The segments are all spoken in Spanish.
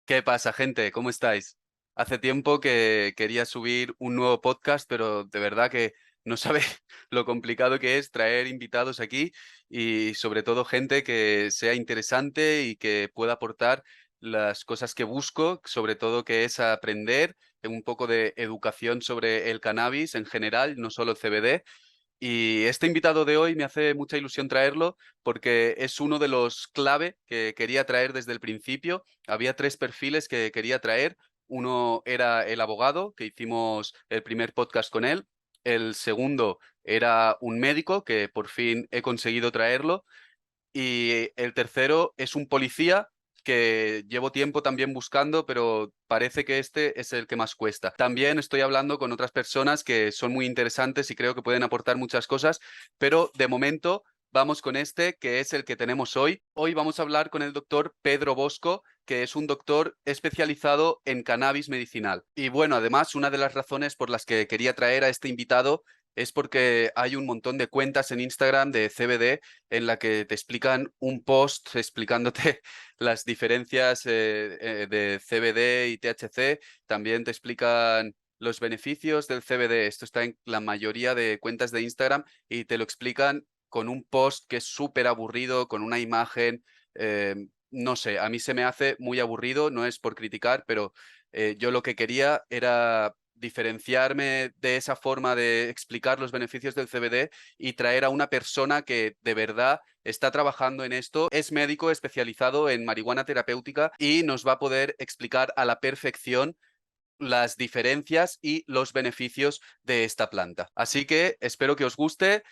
¿Qué pasa, gente? ¿Cómo estáis? Hace tiempo que quería subir un nuevo podcast, pero de verdad que no sabe lo complicado que es traer invitados aquí y sobre todo gente que sea interesante y que pueda aportar las cosas que busco, sobre todo que es aprender un poco de educación sobre el cannabis en general, no solo el CBD. Y este invitado de hoy me hace mucha ilusión traerlo porque es uno de los clave que quería traer desde el principio. Había tres perfiles que quería traer. Uno era el abogado, que hicimos el primer podcast con él. El segundo era un médico, que por fin he conseguido traerlo. Y el tercero es un policía que llevo tiempo también buscando, pero parece que este es el que más cuesta. También estoy hablando con otras personas que son muy interesantes y creo que pueden aportar muchas cosas, pero de momento vamos con este, que es el que tenemos hoy. Hoy vamos a hablar con el doctor Pedro Bosco, que es un doctor especializado en cannabis medicinal. Y bueno, además, una de las razones por las que quería traer a este invitado es porque hay un montón de cuentas en Instagram de CBD en la que te explican un post explicándote las diferencias de CBD y THC. También te explican los beneficios del CBD. Esto está en la mayoría de cuentas de Instagram y te lo explican con un post que es súper aburrido, con una imagen. No sé, a mí se me hace muy aburrido, no es por criticar, pero yo lo que quería era diferenciarme de esa forma de explicar los beneficios del CBD y traer a una persona que de verdad está trabajando en esto, es médico especializado en marihuana terapéutica y nos va a poder explicar a la perfección las diferencias y los beneficios de esta planta. Así que espero que os guste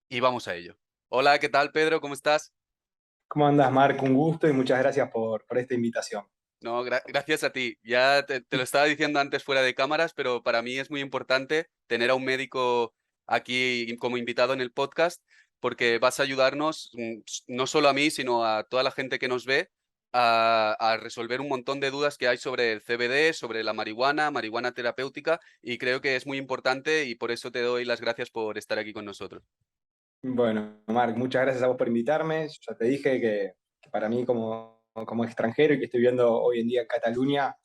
y vamos a ello. Hola, ¿qué tal, Pedro? ¿Cómo estás? ¿Cómo andas, Marco? Un gusto y muchas gracias por esta invitación. No, gracias a ti. Ya te lo estaba diciendo antes fuera de cámaras, pero para mí es muy importante tener a un médico aquí como invitado en el podcast, porque vas a ayudarnos, no solo a mí, sino a toda la gente que nos ve, a resolver un montón de dudas que hay sobre el CBD, sobre la marihuana, marihuana terapéutica, y creo que es muy importante y por eso te doy las gracias por estar aquí con nosotros. Bueno, Marc, muchas gracias a vos por invitarme. Yo ya te dije que para mí como extranjero y que estoy viendo hoy en día en Cataluña,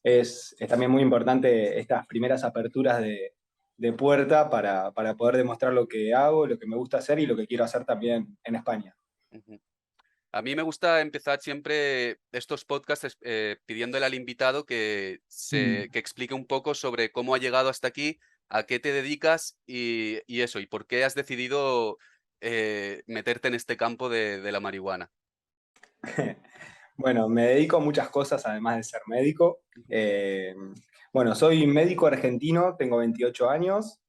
es también muy importante estas primeras aperturas de puerta para poder demostrar lo que hago, lo que me gusta hacer y lo que quiero hacer también en España. Ujú. A mí me gusta empezar siempre estos podcasts pidiéndole al invitado Mm. que explique un poco sobre cómo ha llegado hasta aquí, a qué te dedicas y eso, y por qué has decidido meterte en este campo de la marihuana. Bueno, me dedico a muchas cosas además de ser médico. Ujú. Bueno, soy médico argentino, tengo 28 años.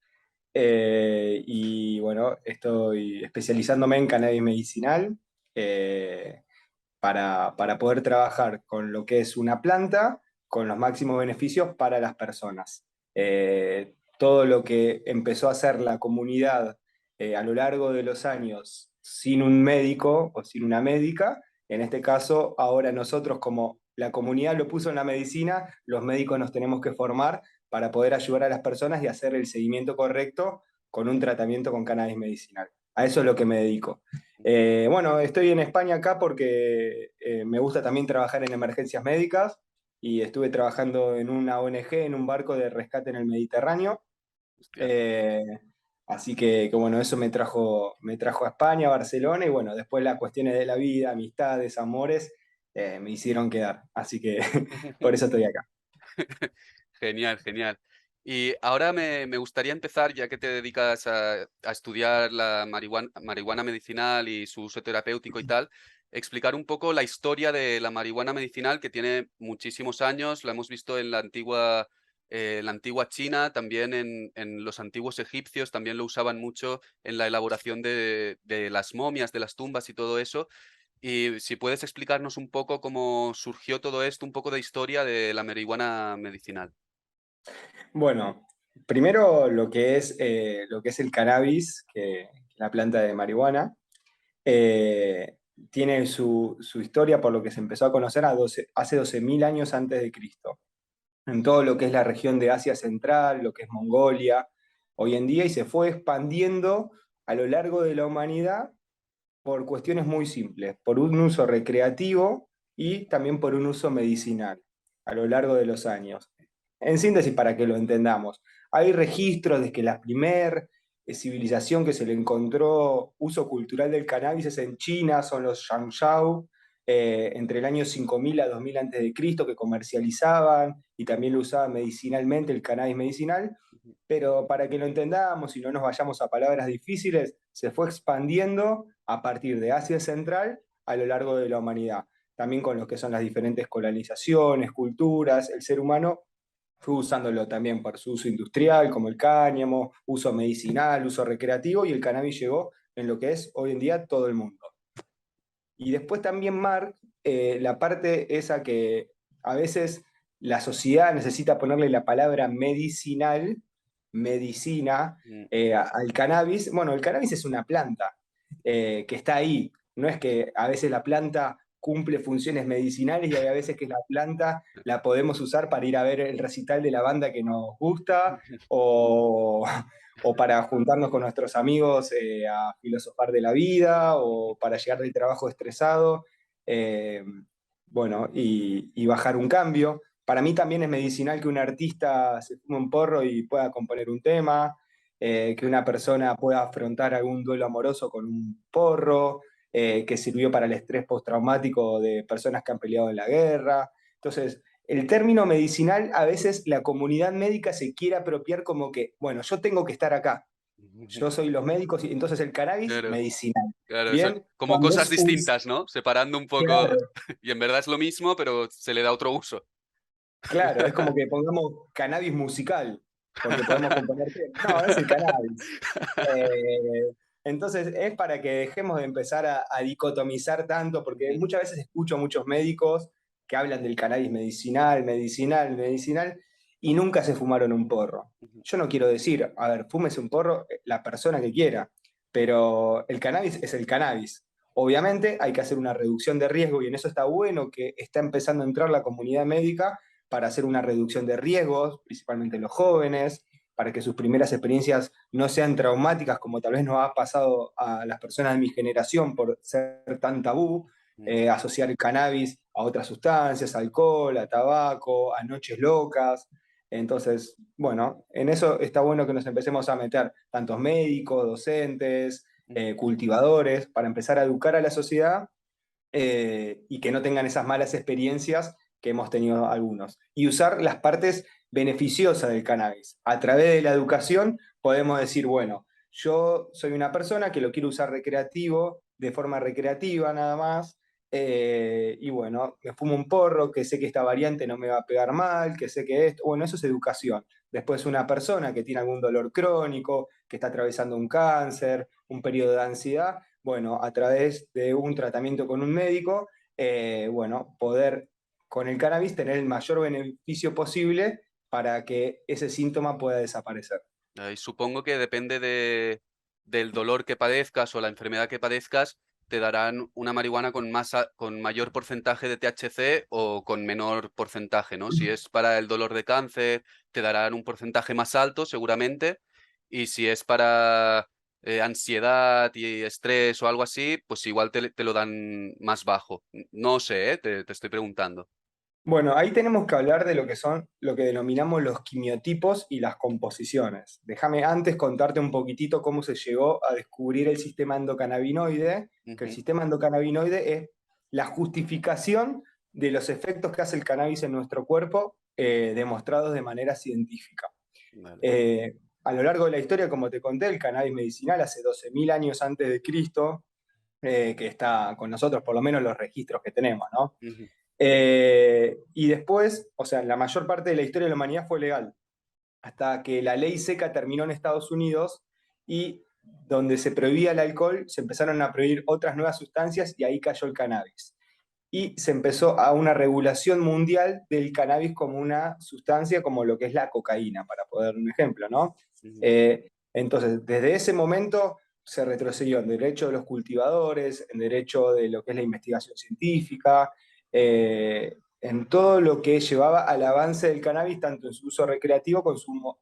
Y bueno, estoy especializándome en cannabis medicinal eh, para poder trabajar con lo que es una planta con los máximos beneficios para las personas. Todo lo que empezó a hacer la comunidad a lo largo de los años sin un médico o sin una médica, en este caso, ahora nosotros como la comunidad lo puso en la medicina, los médicos nos tenemos que formar para poder ayudar a las personas y hacer el seguimiento correcto con un tratamiento con cannabis medicinal. A eso es lo que me dedico. Bueno, estoy en España acá porque me gusta también trabajar en emergencias médicas y estuve trabajando en una ONG, en un barco de rescate en el Mediterráneo. Hostia. Eh, Así que, bueno, eso me trajo a España, a Barcelona y bueno, después las cuestiones de la vida, amistades, amores, me hicieron quedar. Así que por eso estoy acá. Genial, genial. Y ahora me gustaría empezar, ya que te dedicas a estudiar la marihuana medicinal y su uso terapéutico y tal, explicar un poco la historia de la marihuana medicinal que tiene muchísimos años. La hemos visto en la antigua China, también en los antiguos egipcios, también lo usaban mucho en la elaboración de las momias, de las tumbas y todo eso. Y si puedes explicarnos un poco cómo surgió todo esto, un poco de historia de la marihuana medicinal. Bueno, primero lo que es el cannabis, que es la planta de marihuana, tiene su historia por lo que se empezó a conocer hace 12.000 años antes de Cristo, en todo lo que es la región de Asia Central, lo que es Mongolia, hoy en día, y se fue expandiendo a lo largo de la humanidad por cuestiones muy simples, por un uso recreativo y también por un uso medicinal. a lo largo de los años. En síntesis, para que lo entendamos, hay registros de que la primer civilización que se le encontró uso cultural del cannabis es en China, son los Yangzhou, entre el año 5000 a 2000 antes de Cristo, que comercializaban y también lo usaban medicinalmente, el cannabis medicinal, pero para que lo entendamos y no nos vayamos a palabras difíciles, se fue expandiendo a partir de Asia Central a lo largo de la humanidad. También con lo que son las diferentes colonizaciones, culturas, el ser humano fue usándolo también por su uso industrial, como el cáñamo, uso medicinal, uso recreativo, y el cannabis llegó en lo que es hoy en día todo el mundo. Y después también, Mark, la parte esa que a veces la sociedad necesita ponerle la palabra medicinal, medicina, Mm. al cannabis. Bueno, el cannabis es una planta que está ahí. No es que a veces la planta cumple funciones medicinales y hay a veces que la planta la podemos usar para ir a ver el recital de la banda que nos gusta o, o para juntarnos con nuestros amigos a filosofar de la vida o para llegar del trabajo estresado, eh, bueno, y bajar un cambio. Para mí también es medicinal que un artista se fume un porro y pueda componer un tema, que una persona pueda afrontar algún duelo amoroso con un porro, que sirvió para el estrés postraumático de personas que han peleado en la guerra. Entonces, el término medicinal, a veces la comunidad médica se quiere apropiar como que, bueno, yo tengo que estar acá, yo soy los médicos, y entonces el cannabis, Claro, medicinal. claro, eso, Bien, como cuando cosas es un... distintas, ¿no? Separando un poco, Claro, y en verdad es lo mismo, pero se le da otro uso. claro, es como que pongamos cannabis musical, porque podemos componer temas. No, es el cannabis. Entonces es para que dejemos de empezar a dicotomizar tanto, porque Ujú, muchas veces escucho a muchos médicos que hablan del cannabis medicinal, medicinal, medicinal, y nunca se fumaron un porro. ujú. Yo no quiero decir, a ver, fúmese un porro la persona que quiera, pero el cannabis es el cannabis. Obviamente hay que hacer una reducción de riesgo y en eso está bueno que está empezando a entrar la comunidad médica para hacer una reducción de riesgos, principalmente en los jóvenes, para que sus primeras experiencias no sean traumáticas como tal vez nos ha pasado a las personas de mi generación por ser tan tabú, Mm. asociar el cannabis a otras sustancias, alcohol, a tabaco, a noches locas. Entonces, bueno, en eso está bueno que nos empecemos a meter tantos médicos, docentes, cultivadores, para empezar a educar a la sociedad y que no tengan esas malas experiencias que hemos tenido algunos. Y usar las partes beneficiosas del cannabis. A través de la educación podemos decir, bueno, yo soy una persona que lo quiero usar recreativo, de forma recreativa nada más, y bueno, me fumo un porro, que sé que esta variante no me va a pegar mal, que sé que esto, bueno, eso es educación. Después una persona que tiene algún dolor crónico, que está atravesando un cáncer, un periodo de ansiedad, bueno, a través de un tratamiento con un médico, bueno, poder con el cannabis tener el mayor beneficio posible para que ese síntoma pueda desaparecer. Y supongo que depende del dolor que padezcas o la enfermedad que padezcas, te darán una marihuana con con mayor porcentaje de THC o con menor porcentaje, ¿no? Si es para el dolor de cáncer, te darán un porcentaje más alto, seguramente, y si es para ansiedad y estrés o algo así, pues igual te lo dan más bajo. No sé, ¿eh? Te estoy preguntando. Bueno, ahí tenemos que hablar de lo que son lo que denominamos los quimiotipos y las composiciones. Déjame antes contarte un poquitito cómo se llegó a descubrir el sistema endocannabinoide, que el Ujú. sistema endocannabinoide es la justificación de los efectos que hace el cannabis en nuestro cuerpo, demostrados de manera científica. Vale. A lo largo de la historia, como te conté, el cannabis medicinal hace 12.000 años antes de Cristo, que está con nosotros, por lo menos los registros que tenemos, ¿no? Ujú. Y después, o sea, la mayor parte de la historia de la humanidad fue legal, hasta que la ley seca terminó en Estados Unidos y donde se prohibía el alcohol, se empezaron a prohibir otras nuevas sustancias y ahí cayó el cannabis. Y se empezó a una regulación mundial del cannabis como una sustancia como lo que es la cocaína, para poner un ejemplo, ¿no? Ujú. Entonces, desde ese momento se retrocedió en derecho de los cultivadores, en derecho de lo que es la investigación científica, en todo lo que llevaba al avance del cannabis, tanto en su uso recreativo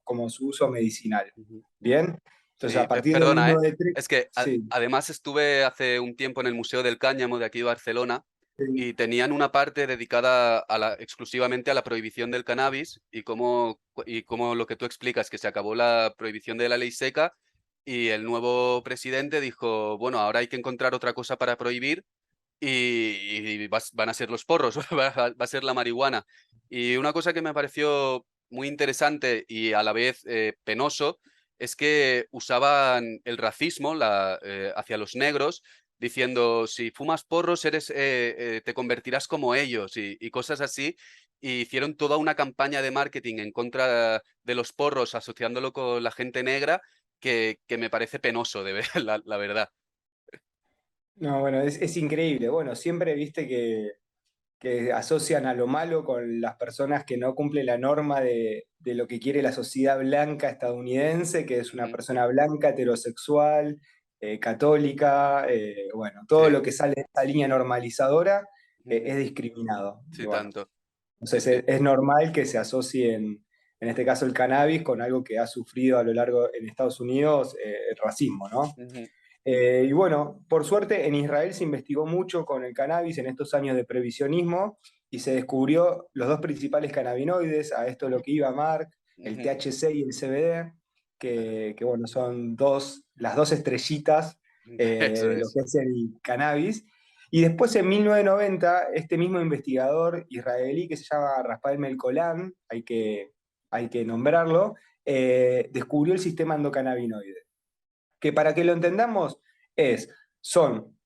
como en su uso medicinal. Ujú. ¿Bien? Entonces, Sí, a partir del perdona, ¿eh? 1 de... Es que Sí. además estuve hace un tiempo en el Museo del Cáñamo de aquí de Barcelona y tenían una parte dedicada exclusivamente a la prohibición del cannabis y cómo lo que tú explicas, que se acabó la prohibición de la ley seca y el nuevo presidente dijo, bueno, ahora hay que encontrar otra cosa para prohibir y van a ser los porros, va a ser la marihuana. Y una cosa que me pareció muy interesante y a la vez penoso es que usaban el racismo hacia los negros, diciendo, si fumas porros te convertirás como ellos y cosas así. Y hicieron toda una campaña de marketing en contra de los porros, asociándolo con la gente negra, que me parece penoso de ver, la verdad. No, bueno, es increíble. Bueno, siempre viste que asocian a lo malo con las personas que no cumplen la norma de lo que quiere la sociedad blanca estadounidense, que es una Ujú. persona blanca, heterosexual, católica, bueno, todo Sí. lo que sale de esa línea normalizadora Ujú. es discriminado. Y Sí, bueno, tanto. Sí, entonces sí. es normal que se asocien, en este caso el cannabis, con algo que ha sufrido a lo largo en Estados Unidos, el racismo, ¿no? Ujú, Y bueno, por suerte en Israel se investigó mucho con el cannabis en estos años de previsionismo y se descubrió los dos principales cannabinoides, a esto lo que iba Mark, el ujú. THC y el CBD, Claro. que bueno, son las dos estrellitas Eso de lo es. que es el cannabis. Y después en 1990, este mismo investigador israelí que se llama Rafael Melkolan, hay que nombrarlo, descubrió el sistema endocannabinoide que para que lo entendamos son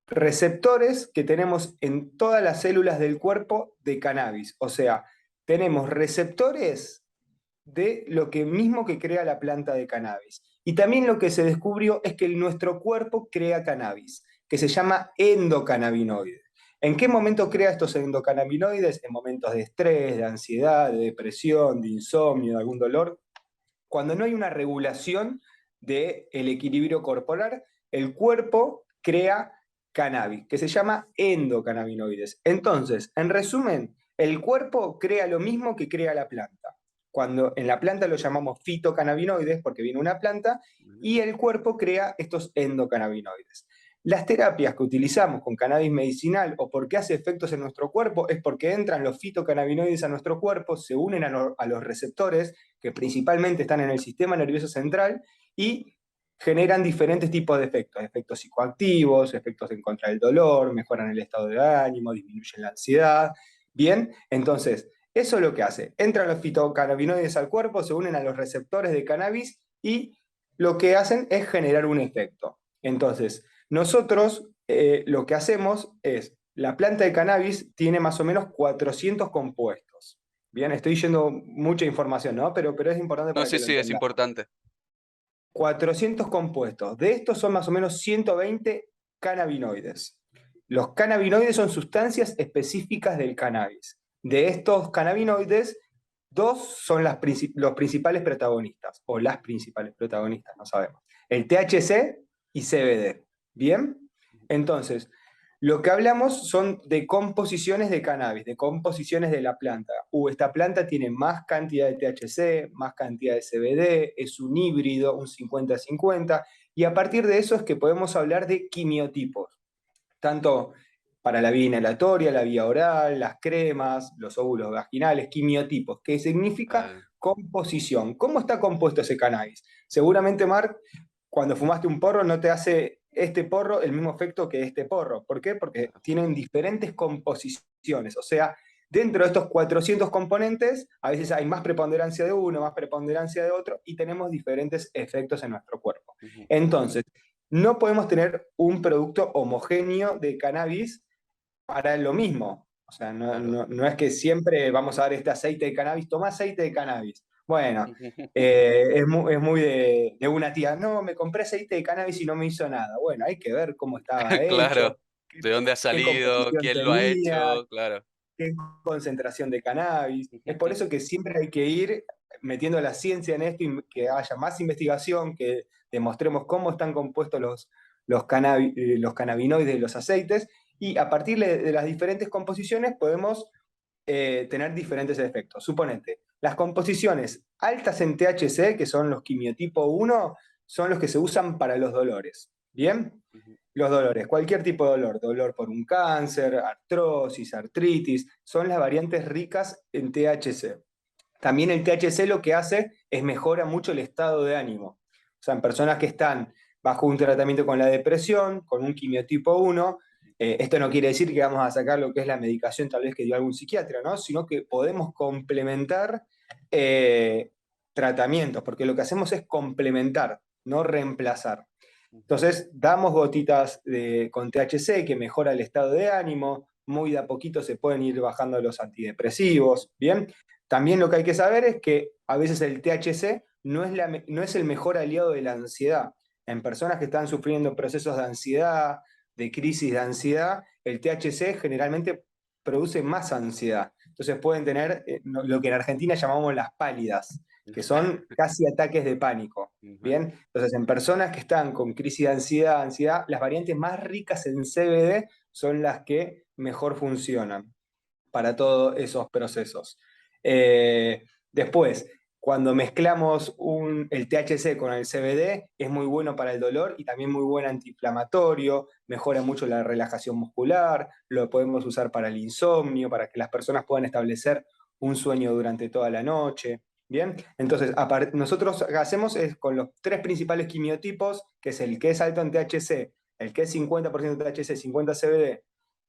receptores que tenemos en todas las células del cuerpo de cannabis. O sea, tenemos receptores de lo que mismo que crea la planta de cannabis. Y también lo que se descubrió es que nuestro cuerpo crea cannabis, que se llama endocannabinoide. ¿En qué momento crea estos endocannabinoides? En momentos de estrés, de ansiedad, de depresión, de insomnio, de algún dolor. Cuando no hay una regulación del equilibrio corporal, el cuerpo crea cannabis, que se llama endocannabinoides. Entonces, en resumen, el cuerpo crea lo mismo que crea la planta. Cuando en la planta lo llamamos fitocannabinoides, porque viene una planta, Ujú. y el cuerpo crea estos endocannabinoides. Las terapias que utilizamos con cannabis medicinal o porque hace efectos en nuestro cuerpo es porque entran los fitocannabinoides a nuestro cuerpo, se unen a los receptores que principalmente están en el sistema nervioso central y generan diferentes tipos de efectos, efectos psicoactivos, efectos en contra del dolor, mejoran el estado de ánimo, disminuyen la ansiedad. Bien, entonces, eso es lo que hace. Entran los fitocannabinoides al cuerpo, se unen a los receptores de cannabis y lo que hacen es generar un efecto. Entonces, nosotros lo que hacemos es, la planta de cannabis tiene más o menos 400 compuestos. Bien, estoy yendo mucha información, ¿no? Pero es importante No, para sí, que lo sí, es entendamos. importante. 400 compuestos. De estos son más o menos 120 cannabinoides. Los cannabinoides son sustancias específicas del cannabis. De estos cannabinoides, dos son los principales protagonistas, o las principales protagonistas, no sabemos. El THC y CBD. ¿Bien? Entonces, lo que hablamos son de composiciones de cannabis, de composiciones de la planta. Esta planta tiene más cantidad de THC, más cantidad de CBD, es un híbrido, un 50-50, y a partir de eso es que podemos hablar de quimiotipos, tanto para la vía inhalatoria, la vía oral, las cremas, los óvulos vaginales, quimiotipos, que significa Vale. composición. ¿Cómo está compuesto ese cannabis? Seguramente, Marc, cuando fumaste un porro no te hace este porro el mismo efecto que este porro. ¿Por qué? Porque Claro. tienen diferentes composiciones. O sea, dentro de estos 400 componentes, a veces hay más preponderancia de uno, más preponderancia de otro, y tenemos diferentes efectos en nuestro cuerpo. Ujú. Entonces, no podemos tener un producto homogéneo de cannabis para lo mismo. O sea, Claro. no es que siempre vamos a dar este aceite de cannabis, toma aceite de cannabis. Bueno, es muy de una tía, no, me compré aceite de cannabis y no me hizo nada. Bueno, hay que ver cómo estaba Claro. hecho, qué, ¿De dónde ha qué salido? composición ¿Quién lo ha tenía, hecho? Claro. qué concentración de cannabis. Es por eso que siempre hay que ir metiendo la ciencia en esto y que haya más investigación, que demostremos cómo están compuestos los cannabinoides y los aceites, y a partir de las diferentes composiciones podemos tener diferentes efectos. Suponete, las composiciones altas en THC, que son los quimiotipo 1, son los que se usan para los dolores. ¿Bien? los dolores, cualquier tipo de dolor, dolor por un cáncer, artrosis, artritis, son las variantes ricas en THC. También el THC lo que hace es mejora mucho el estado de ánimo. O sea, en personas que están bajo un tratamiento con la depresión, con un quimiotipo 1, esto no quiere decir que vamos a sacar lo que es la medicación tal vez que dio algún psiquiatra, ¿no? Sino que podemos complementar eh, tratamientos, porque lo que hacemos es complementar, no reemplazar. Ujú. Entonces, damos gotitas con THC que mejora el estado de ánimo, muy de a poquito se pueden ir bajando los antidepresivos, ¿bien? También lo que hay que saber es que a veces el THC no es el mejor aliado de la ansiedad. En personas que están sufriendo procesos de ansiedad, de crisis de ansiedad, el THC generalmente produce más ansiedad. Entonces pueden tener lo que en Argentina llamamos las pálidas, que son casi ataques de pánico. Ujú. Bien, entonces en personas que están con crisis de ansiedad, las variantes más ricas en CBD son las que mejor funcionan para todos esos procesos. Después, cuando mezclamos el THC con el CBD, es muy bueno para el dolor y también muy buen antiinflamatorio, mejora mucho la relajación muscular, lo podemos usar para el insomnio, para que las personas puedan establecer un sueño durante toda la noche. Bien, entonces nosotros lo que hacemos es con los tres principales quimiotipos, que es el que es alto en THC, el que es 50% THC, 50 CBD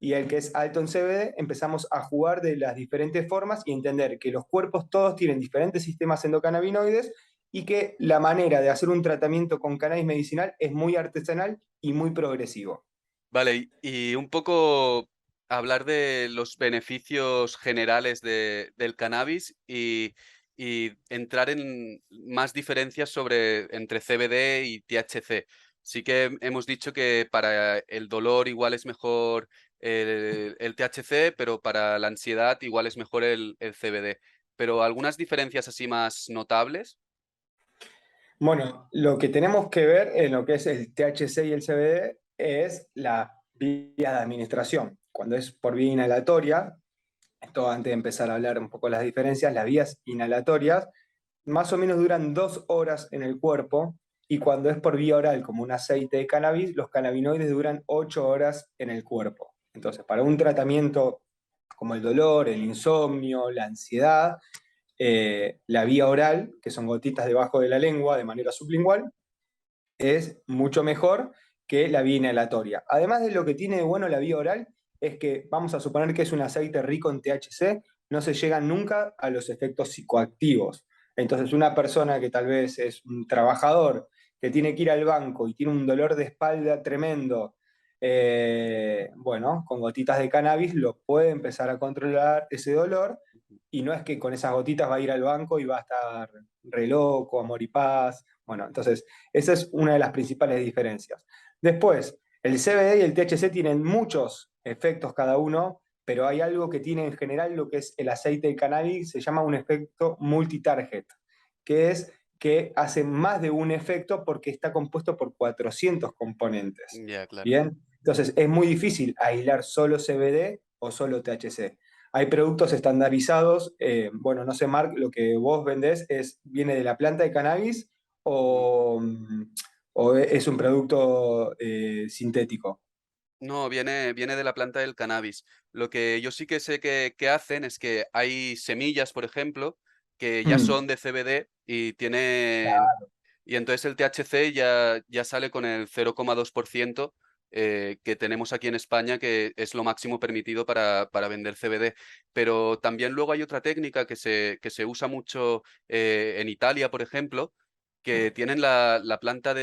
y el que es alto en CBD, empezamos a jugar de las diferentes formas y entender que los cuerpos todos tienen diferentes sistemas endocannabinoides y que la manera de hacer un tratamiento con cannabis medicinal es muy artesanal y muy progresivo. Vale, y un poco hablar de los beneficios generales del cannabis y entrar en más diferencias entre CBD y THC. Sí que hemos dicho que para el dolor igual es mejor el THC, pero para la ansiedad igual es mejor el CBD. Pero algunas diferencias así más notables. Bueno, lo que tenemos que ver en lo que es el THC y el CBD es la vía de administración. Cuando es por vía inhalatoria, esto antes de empezar a hablar un poco de las diferencias, las vías inhalatorias más o menos duran 2 horas en el cuerpo y cuando es por vía oral, como un aceite de cannabis, los cannabinoides duran 8 horas en el cuerpo. Entonces, para un tratamiento como el dolor, el insomnio, la ansiedad, la vía oral, que son gotitas debajo de la lengua de manera sublingual, es mucho mejor que la vía inhalatoria. Además de lo que tiene de bueno la vía oral, es que vamos a suponer que es un aceite rico en THC, no se llega nunca a los efectos psicoactivos. Entonces, una persona que tal vez es un trabajador, que tiene que ir al banco y tiene un dolor de espalda tremendo, bueno, con gotitas de cannabis lo puede empezar a controlar ese dolor y no es que con esas gotitas va a ir al banco y va a estar re loco, amor y paz. Bueno, entonces esa es una de las principales diferencias. Después, el CBD y el THC tienen muchos efectos cada uno, pero hay algo que tiene en general lo que es el aceite de cannabis, se llama un efecto multitarget, que es que hace más de un efecto porque está compuesto por 400 componentes. Ya, claro. Bien, entonces es muy difícil aislar solo CBD o solo THC. Hay productos estandarizados, bueno, no sé, Mark, lo que vos vendés viene de la planta de cannabis o, o es un producto sintético. No, viene de la planta del cannabis. Lo que yo sí que sé que hacen es que hay semillas, por ejemplo, que ya Mm, son de CBD y tienen. Y entonces el THC ya sale con el 0,2% que tenemos aquí en España, que es lo máximo permitido para vender CBD. Pero también luego hay otra técnica que se usa mucho en Italia, por ejemplo, que tienen la planta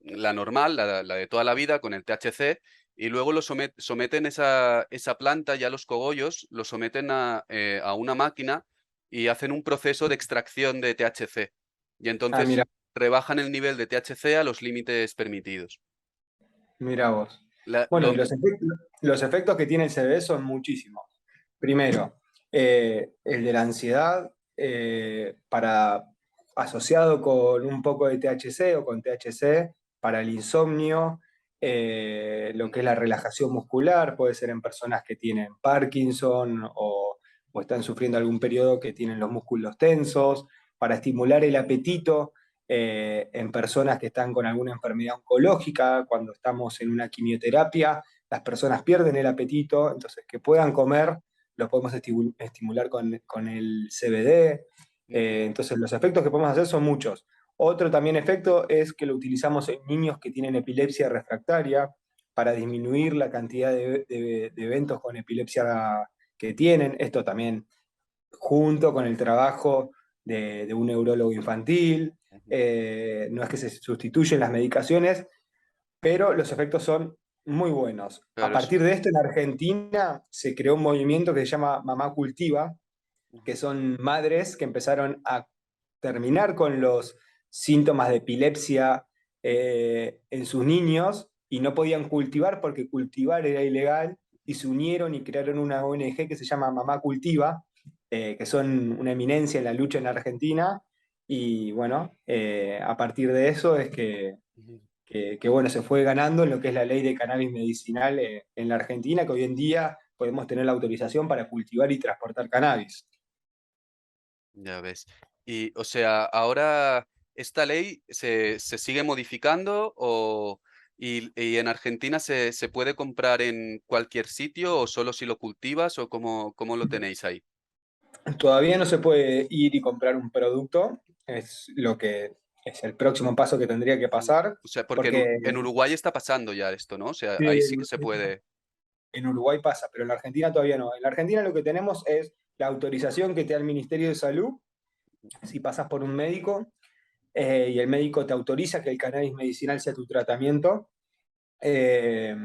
la normal, la de toda la vida, con el THC, y luego someten esa planta, ya los cogollos, lo someten a una máquina y hacen un proceso de extracción de THC. Y ah, entonces mira, rebajan el nivel de THC a los límites permitidos. mira vos. La- Bueno, lo y mi- los efectos que tiene el CBD son muchísimos. Primero, el de la ansiedad, asociado con un poco de THC o con THC para el insomnio, lo que es la relajación muscular, puede ser en personas que tienen Parkinson o están sufriendo algún periodo que tienen los músculos tensos, para estimular el apetito. en personas que están con alguna enfermedad oncológica, cuando estamos en una quimioterapia, las personas pierden el apetito, entonces que puedan comer, lo podemos estimular con el CBD. Ujú. Entonces los efectos que podemos hacer son muchos. Otro también efecto es que lo utilizamos en niños que tienen epilepsia refractaria para disminuir la cantidad de eventos con epilepsia que tienen. Esto también junto con el trabajo de un neurólogo infantil. Ujú. No es que se sustituyen las medicaciones, pero los efectos son muy buenos. A Claro, partir de esto, en Argentina se creó un movimiento que se llama Mamá Cultiva, ujú. que son madres que empezaron a terminar con los síntomas de epilepsia en sus niños y no podían cultivar porque cultivar era ilegal y se unieron y crearon una ONG que se llama Mamá Cultiva, que son una eminencia en la lucha en Argentina y bueno, a partir de eso es Ujú. que, bueno, se fue ganando en lo que es la ley de cannabis medicinal en la Argentina, que hoy en día podemos tener la autorización para cultivar y transportar cannabis. Ya ves. Y, o sea, ahora esta ley se sigue modificando y en Argentina se puede comprar en cualquier sitio o solo si lo cultivas o cómo lo tenéis ahí. Todavía no se puede ir y comprar un producto, es lo que es el próximo paso que tendría que Ujú. pasar, O sea, porque porque En Uruguay está pasando ya esto, ¿no? O sea, ahí sí que en se puede. en Uruguay pasa, pero en la Argentina todavía no. En la Argentina lo que tenemos es la autorización que te da el Ministerio de Salud, si pasas por un médico y el médico te autoriza que el cannabis medicinal sea tu tratamiento, eh,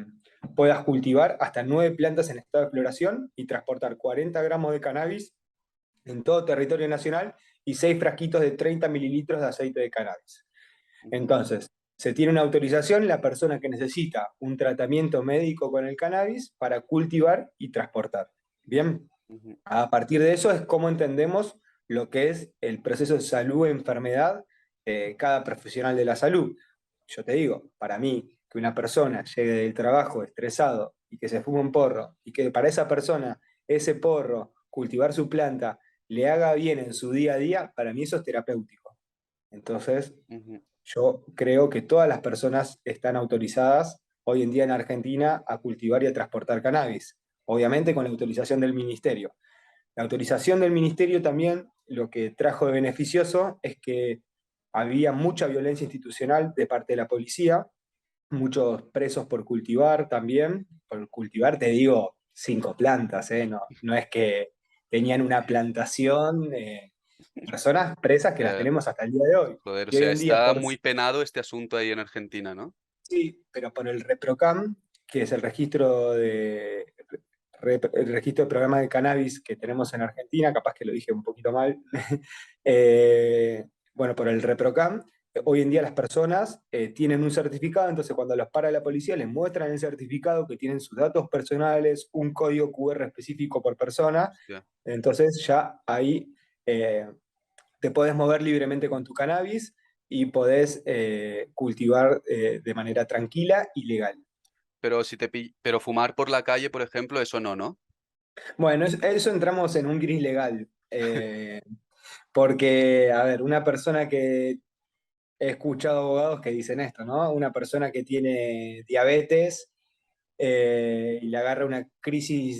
puedas cultivar hasta 9 plantas en estado de floración y transportar 40 gramos de cannabis en todo territorio nacional y 6 frasquitos de 30 mililitros de aceite de cannabis. Ujú. Entonces, se tiene una autorización la persona que necesita un tratamiento médico con el cannabis para cultivar y transportar. Bien, Ujú. a partir de eso es cómo entendemos lo que es el proceso de salud-enfermedad de cada profesional de la salud. Yo te digo, para mí, que una persona llegue del trabajo estresado y que se fume un porro y que para esa persona ese porro, cultivar su planta, le haga bien en su día a día, para mí eso es terapéutico. Entonces, Ujú. yo creo que todas las personas están autorizadas hoy en día en Argentina a cultivar y a transportar cannabis, obviamente con la autorización del ministerio. La autorización del ministerio también lo que trajo de beneficioso es que había mucha violencia institucional de parte de la policía, muchos presos por cultivar también. Por cultivar te digo 5 plantas, ¿eh? No, no es que tenían una plantación, personas presas que las Ya, tenemos hasta el día de hoy. joder, o Y hoy sea, en día, está por muy penado este asunto ahí en Argentina, ¿no? sí, pero por el ReproCam, que es el registro el registro de programa de cannabis que tenemos en Argentina, capaz que lo dije un poquito mal, bueno, por el ReproCam, hoy en día las personas tienen un certificado, entonces cuando los para la policía les muestran el certificado que tienen sus datos personales, un código QR específico por persona, Hostia. entonces ya ahí eh, te podés mover libremente con tu cannabis y podés cultivar de manera tranquila y legal. Pero pero fumar por la calle, por ejemplo, eso no, ¿no? Bueno, eso entramos en un gris legal, porque, a ver, una persona que he escuchado abogados que dicen esto, ¿no? Una persona que tiene diabetes y le agarra una crisis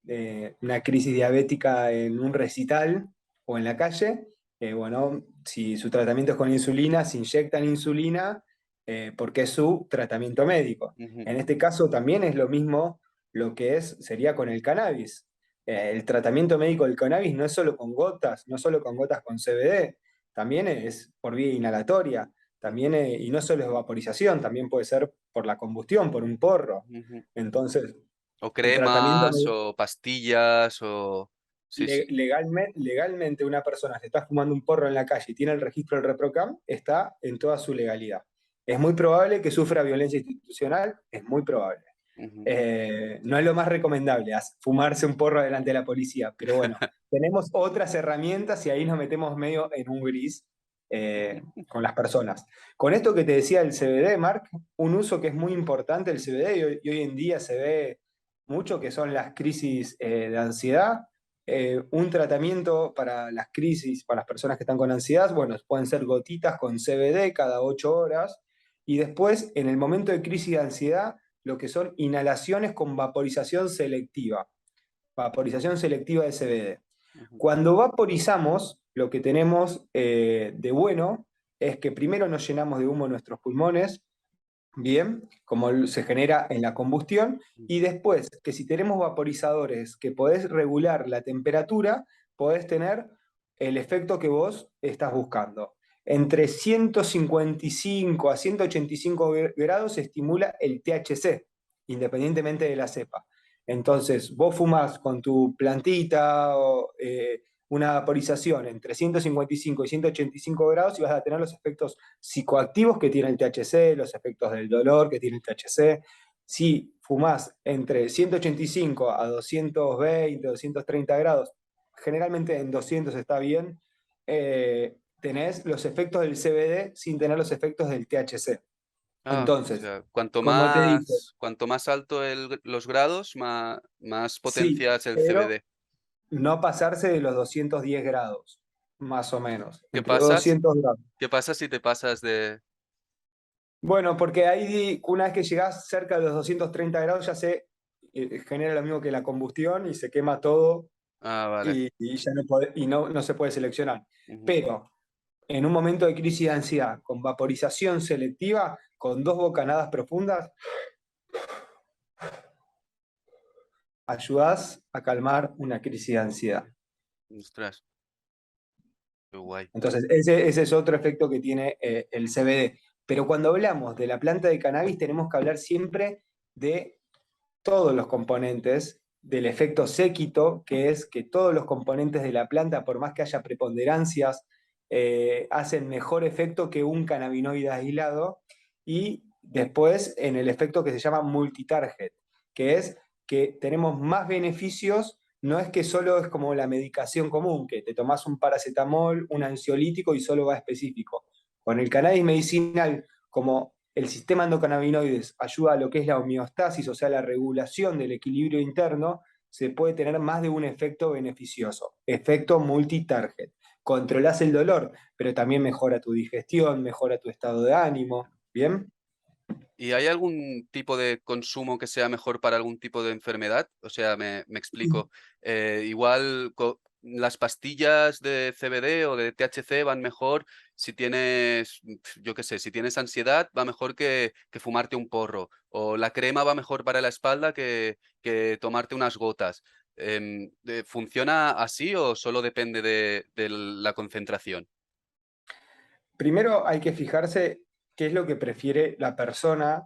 diabética en un recital o en la calle, bueno, si su tratamiento es con insulina, se inyectan insulina porque es su tratamiento médico. Ujú. En este caso también es lo mismo lo que sería con el cannabis. El tratamiento médico del cannabis no es solo con gotas, no solo con gotas con CBD, también es por vía inhalatoria, también, y no solo es vaporización, también puede ser por la combustión, por un porro. Ujú. Entonces, O el tratamiento cremas o pastillas o... Sí, sí. legalmente una persona que está fumando un porro en la calle y tiene el registro del ReproCam, está en toda su legalidad. Es muy probable que sufra violencia institucional, es muy probable. Ujú. No es lo más recomendable fumarse un porro delante de la policía, pero bueno, tenemos otras herramientas y ahí nos metemos medio en un gris con las personas. Con esto que te decía del CBD, Mark, un uso que es muy importante del CBD y hoy en día se ve mucho, que son las crisis de ansiedad. un tratamiento para las crisis, para las personas que están con ansiedad, bueno, pueden ser gotitas con CBD cada 8 horas. Y después, en el momento de crisis de ansiedad, lo que son inhalaciones con vaporización selectiva de CBD. Ujú, Cuando vaporizamos, lo que tenemos de bueno es que primero nos llenamos de humo nuestros pulmones, bien, como se genera en la combustión, ujú. y después que si tenemos vaporizadores que podés regular la temperatura, podés tener el efecto que vos estás buscando. Entre 155 a 185 grados se estimula el THC, independientemente de la cepa. Entonces, vos fumás con tu plantita o una vaporización entre 155 y 185 grados y vas a tener los efectos psicoactivos que tiene el THC, los efectos del dolor que tiene el THC. Si fumás entre 185 a 220, 230 grados, generalmente en 200 está bien, tenés los efectos del CBD sin tener los efectos del THC. Ah, o Entonces, sea, como te dije, cuanto más alto los grados, más sí, potencia es el pero CBD. no pasarse de los 210 grados, más o menos, ¿Qué entre pasas? 200 grados. ¿Qué pasa si te pasas de...? Bueno, porque ahí una vez que llegás cerca de los 230 grados ya se genera lo mismo que la combustión y se quema todo Ah, vale. y ya no se puede seleccionar. Ujú. Pero en un momento de crisis de ansiedad, con vaporización selectiva, con 2 bocanadas profundas, ayudás a calmar una crisis de ansiedad. Ostras, qué guay. Entonces, ese es otro efecto que tiene el CBD. Pero cuando hablamos de la planta de cannabis, tenemos que hablar siempre de todos los componentes del efecto séquito, que es que todos los componentes de la planta, por más que haya preponderancias, hacen mejor efecto que un cannabinoide aislado. Y después en el efecto que se llama multitarget, que es que tenemos más beneficios. No es que solo es como la medicación común, que te tomás un paracetamol, un ansiolítico y solo va específico. Con el cannabis medicinal, como el sistema endocannabinoides ayuda a lo que es la homeostasis, o sea, la regulación del equilibrio interno, se puede tener más de un efecto beneficioso, efecto multitarget. Controlás el dolor, pero también mejora tu digestión, mejora tu estado de ánimo, ¿bien? ¿Y hay algún tipo de consumo que sea mejor para algún tipo de enfermedad? O sea, me explico. Igual las pastillas de CBD o de THC van mejor si tienes, yo qué sé, si tienes ansiedad, va mejor que fumarte un porro. O la crema va mejor para la espalda que tomarte unas gotas. ¿Funciona así o solo depende de la concentración? Primero hay que fijarse qué es lo que prefiere la persona,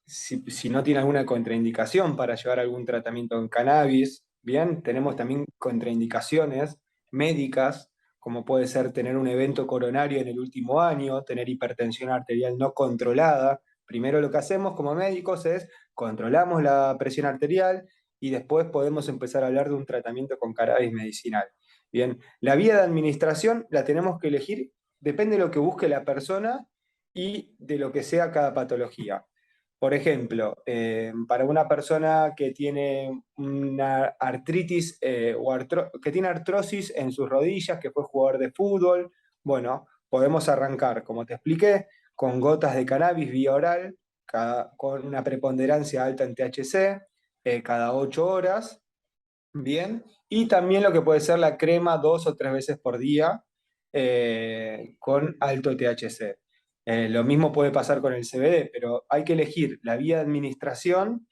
si no tiene alguna contraindicación para llevar algún tratamiento en cannabis. Bien, tenemos también contraindicaciones médicas, como puede ser tener un evento coronario en el último año, tener hipertensión arterial no controlada. Primero lo que hacemos como médicos es controlamos la presión arterial y después podemos empezar a hablar de un tratamiento con cannabis medicinal. Bien, la vía de administración la tenemos que elegir. Depende de lo que busque la persona y de lo que sea cada patología. Por ejemplo, para una persona que tiene una artritis que tiene artrosis en sus rodillas, que fue jugador de fútbol, bueno, podemos arrancar, como te expliqué, con gotas de cannabis vía oral, con una preponderancia alta en THC, cada 8 horas, bien, y también lo que puede ser la crema 2 o 3 veces por día con alto THC. Lo mismo puede pasar con el CBD, pero hay que elegir la vía de administración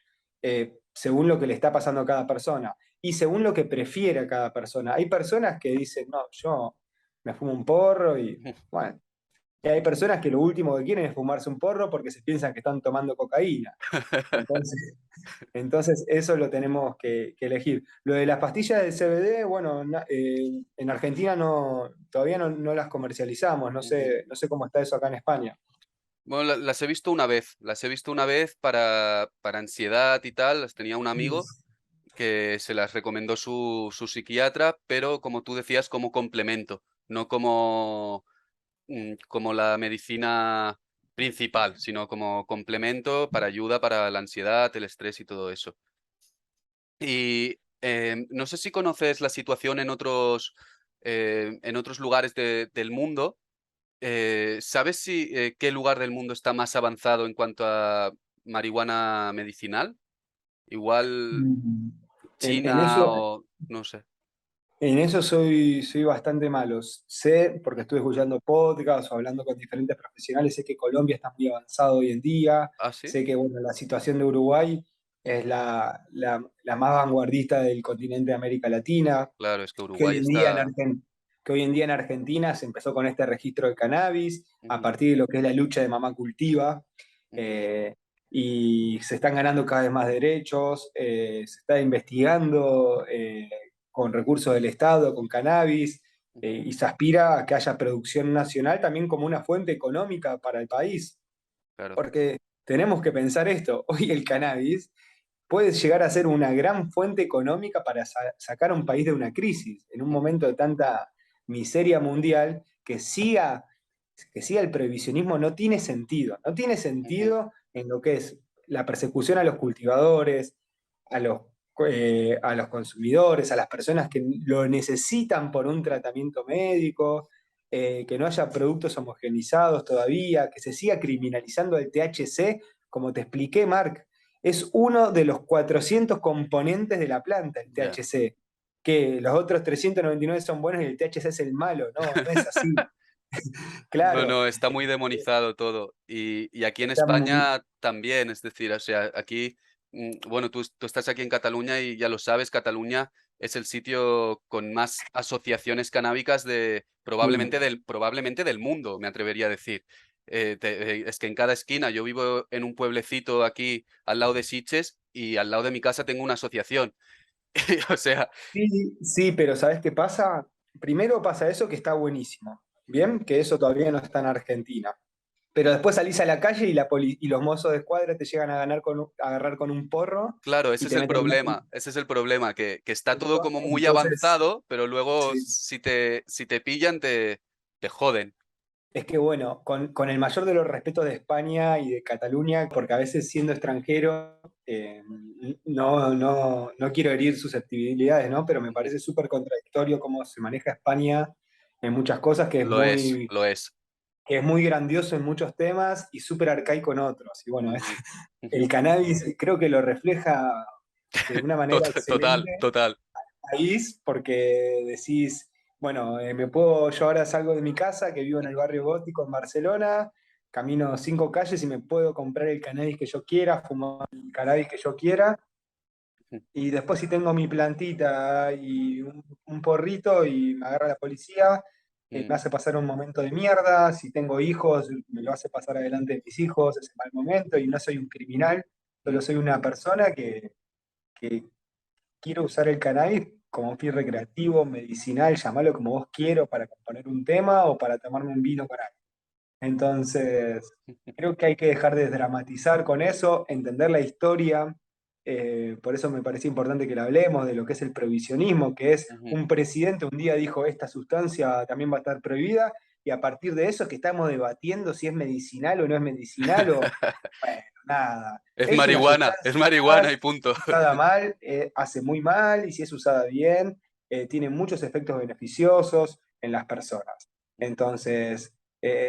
según lo que le está pasando a cada persona y según lo que prefiere a cada persona. Hay personas que dicen, no, yo me fumo un porro y bueno, y hay personas que lo último que quieren es fumarse un porro porque se piensan que están tomando cocaína. Entonces, entonces, eso lo tenemos que elegir. Lo de las pastillas de CBD, bueno, en Argentina todavía no las comercializamos, Ujú. no sé cómo está eso acá en España. Bueno, las he visto una vez, las he visto una vez para ansiedad y tal, las tenía un Mm. amigo que se las recomendó su psiquiatra, pero como tú decías, como complemento, no como la medicina principal, sino como complemento para ayuda para la ansiedad, el estrés y todo eso. No sé si conoces la situación en otros lugares del mundo. ¿Sabes si qué lugar del mundo está más avanzado en cuanto a marihuana medicinal? Igual Mm. En China eso, o no sé. soy bastante malo. Sé, porque estuve escuchando podcasts o hablando con diferentes profesionales, sé que Colombia está muy avanzado hoy en día. ¿Ah, sí? Sé que bueno, la situación de Uruguay es la más vanguardista del continente de América Latina. Claro, es que que hoy Uruguay en día está. que hoy en día en Argentina se empezó con este registro de cannabis a Ujú, partir de lo que es la lucha de Mamá Cultiva, ujú, eh, y se están ganando cada vez más derechos, se está investigando con recursos del Estado, con cannabis, ujú. y se aspira a que haya producción nacional también como una fuente económica para el país, Claro. porque tenemos que pensar esto, hoy el cannabis puede llegar a ser una gran fuente económica para sacar a un país de una crisis, en un Ujú, momento de tanta miseria mundial, que siga el prohibicionismo no tiene sentido. No tiene ujú. sentido en lo que es la persecución a los cultivadores, a a los consumidores, a las personas que lo necesitan por un tratamiento médico, que no haya productos homogenizados todavía, que se siga criminalizando el THC, como te expliqué, Mark. Es uno de los 400 componentes de la planta, el Ya. THC, que los otros 399 son buenos y el THC es el malo. No, no es así. No, Claro, no, está muy demonizado todo. Y aquí en está muy... España también, es decir, o sea, aquí, bueno, tú estás aquí en Cataluña y ya lo sabes, Cataluña es el sitio con más asociaciones canábicas Sí, probablemente del mundo, me atrevería a decir. Es que en cada esquina, yo vivo en un pueblecito aquí al lado de Sitges y al lado de mi casa tengo una asociación. O sea, sí, sí, pero ¿sabes qué pasa? Primero pasa eso que está buenísimo, ¿bien? Que eso todavía no está en Argentina. Pero después salís a la calle y, y los mozos de escuadra te llegan a a agarrar con un porro claro, y te meten... ese es el problema, que está todo como muy Entonces, avanzado, pero luego sí. si te pillan te joden. Es que bueno, con el mayor de los respetos de España y de Cataluña, porque a veces siendo extranjero, no quiero herir susceptibilidades, ¿no? Pero me Ujú. parece súper contradictorio cómo se maneja España en muchas cosas, Lo es, lo es. que es muy grandioso en muchos temas y súper arcaico en otros. Y bueno, Ujú, ujú. el cannabis creo que lo refleja de una manera Total, excelente total. país porque decís, bueno, yo ahora salgo de mi casa, que vivo en el barrio gótico en Barcelona, camino 5 calles y me puedo comprar el cannabis que yo quiera, fumar el cannabis que yo quiera, Ujú, y después si tengo mi plantita y un porrito y me agarra la policía, me ujú, hace pasar un momento de mierda, si tengo hijos, me lo hace pasar adelante de mis hijos, ese mal momento, y no soy un criminal, solo ujú. soy una persona que quiero usar el cannabis como un fin recreativo, medicinal, llamalo como vos quiero, para componer un tema o para tomarme un vino con alguien. Entonces, creo que hay que dejar de dramatizar con eso, entender la historia. Por eso me parece importante que lo hablemos de lo que es el prohibicionismo, que es Ujú. un presidente un día dijo esta sustancia también va a estar prohibida, y a partir de eso es que estamos debatiendo si es medicinal o no es medicinal, o bueno, nada. Es una Es sustancia marihuana más, y punto. usada mal, hace muy mal, y si es usada bien, tiene muchos efectos beneficiosos en las personas. Entonces,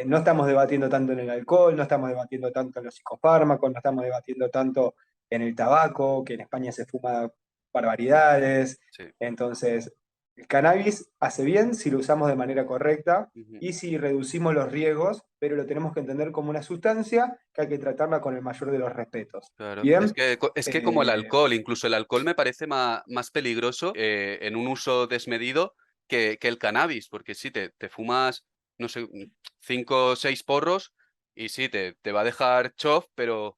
no estamos debatiendo tanto en el alcohol, no estamos debatiendo tanto en los psicofármacos, no estamos debatiendo tanto en el tabaco, que en España se fuma barbaridades. Sí. Entonces, el cannabis hace bien si lo usamos de manera correcta Ujú. y si reducimos los riesgos, pero lo tenemos que entender como una sustancia que hay que tratarla con el mayor de los respetos. Claro, es Bien. que, es que como el Eh, alcohol, incluso el alcohol me parece más peligroso en un uso desmedido que el cannabis, porque sí, te fumas, no sé, 5 o 6 porros y sí, te va a dejar chof, pero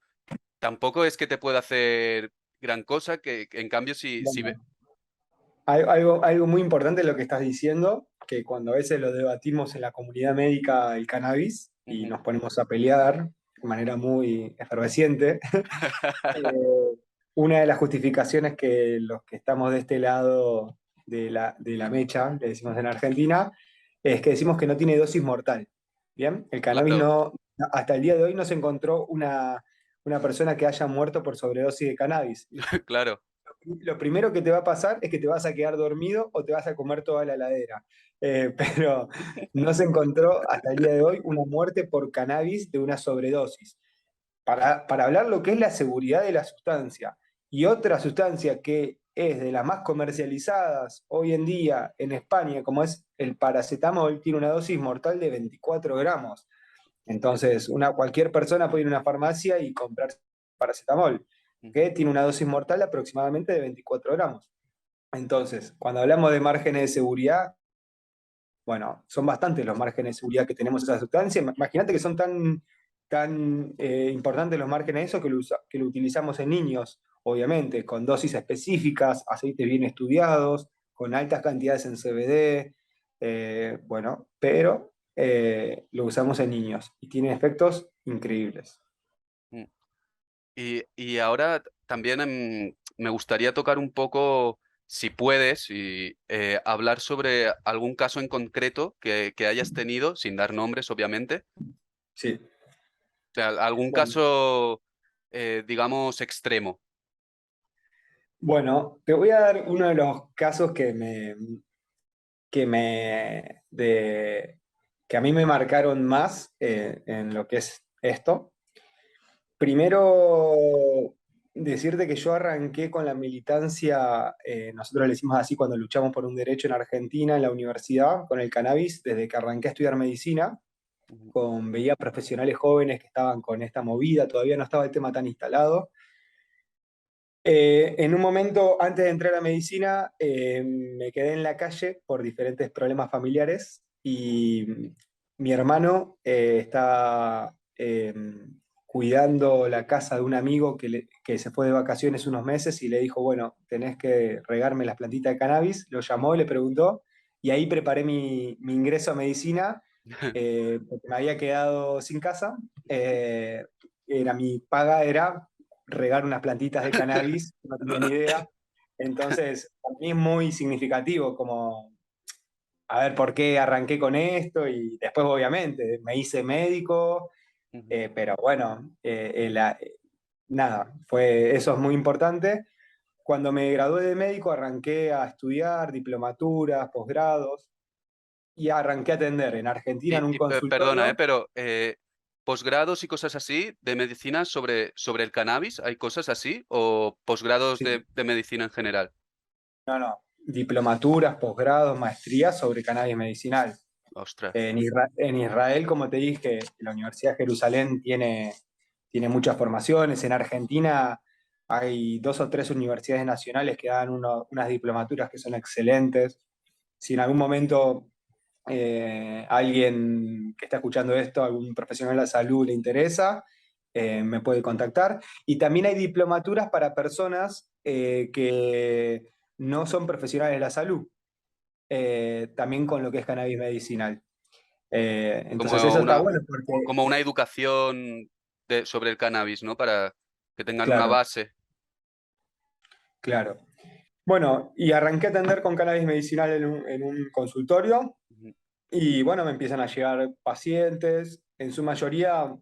tampoco es que te pueda hacer gran cosa, que en cambio si bueno, algo muy importante lo que estás diciendo, que cuando a veces lo debatimos en la comunidad médica el cannabis y Ujú. nos ponemos a pelear de manera muy efervesciente, eh, una de las justificaciones que los que estamos de este lado de la mecha, le decimos en Argentina, es que decimos que no tiene dosis mortal. Bien, el cannabis Claro, no, hasta el día de hoy no se encontró una persona que haya muerto por sobredosis de cannabis. claro. lo primero que te va a pasar es que te vas a quedar dormido o te vas a comer toda la heladera. Pero no se encontró hasta el día de hoy una muerte por cannabis de una sobredosis. Para hablar lo que es la seguridad de la sustancia. Y otra sustancia que es de las más comercializadas hoy en día en España, como es el paracetamol, tiene una dosis mortal de 24 gramos. Entonces, cualquier persona puede ir a una farmacia y comprar paracetamol, que tiene una dosis mortal aproximadamente de 24 gramos. Entonces, cuando hablamos de márgenes de seguridad, bueno, son bastantes los márgenes de seguridad que tenemos esa sustancia. Imagínate que son tan importantes los márgenes de eso que lo utilizamos en niños, obviamente, con dosis específicas, aceites bien estudiados, con altas cantidades en CBD, bueno, pero lo usamos en niños y tiene efectos increíbles. Mm. Y ahora también me gustaría tocar un poco, si puedes, y hablar sobre algún caso en concreto que hayas tenido, sin dar nombres, obviamente. Sí. O sea, algún Bueno, caso, digamos, extremo. bueno, te voy a dar uno de los casos que me, de, que a mí me marcaron más en lo que es esto. Primero, decirte que yo arranqué con la militancia, nosotros le decimos así cuando luchamos por un derecho en Argentina, en la universidad, con el cannabis, desde que arranqué a estudiar medicina, Ujú. veía profesionales jóvenes que estaban con esta movida, todavía no estaba el tema tan instalado. En un momento, antes de entrar a medicina, me quedé en la calle por diferentes problemas familiares y mi hermano estaba cuidando la casa de un amigo que se fue de vacaciones unos meses y le dijo, bueno, tenés que regarme las plantitas de cannabis. Lo llamó, le preguntó y ahí preparé mi ingreso a medicina porque me había quedado sin casa. Mi paga era regar unas plantitas de cannabis, no tenía ni idea. Entonces, para mí es muy significativo como, a ver, por qué arranqué con esto y después, obviamente, me hice médico, Ujú. pero bueno, nada, eso es muy importante. Cuando me gradué de médico, arranqué a estudiar diplomaturas, posgrados y arranqué a atender en Argentina en un Perdona, consultorio. pero posgrados y cosas así de medicina sobre el cannabis, ¿hay cosas así? ¿O posgrados Sí, de medicina en general? no, no, diplomaturas, posgrados, maestrías sobre cannabis medicinal. Ostras. En Israel, como te dije, la Universidad de Jerusalén tiene muchas formaciones. En Argentina hay 2 o 3 universidades nacionales que dan unas diplomaturas que son excelentes. Si en algún momento alguien que está escuchando esto, algún profesional de la salud le interesa, me puede contactar. Y también hay diplomaturas para personas que no son profesionales de la salud, también con lo que es cannabis medicinal. Entonces Como eso está una, bueno porque, como una educación sobre el cannabis, ¿no? Para que tengan una claro, base. claro. Bueno, y arranqué a atender con cannabis medicinal en un consultorio Ujú. y bueno, me empiezan a llegar pacientes, en su mayoría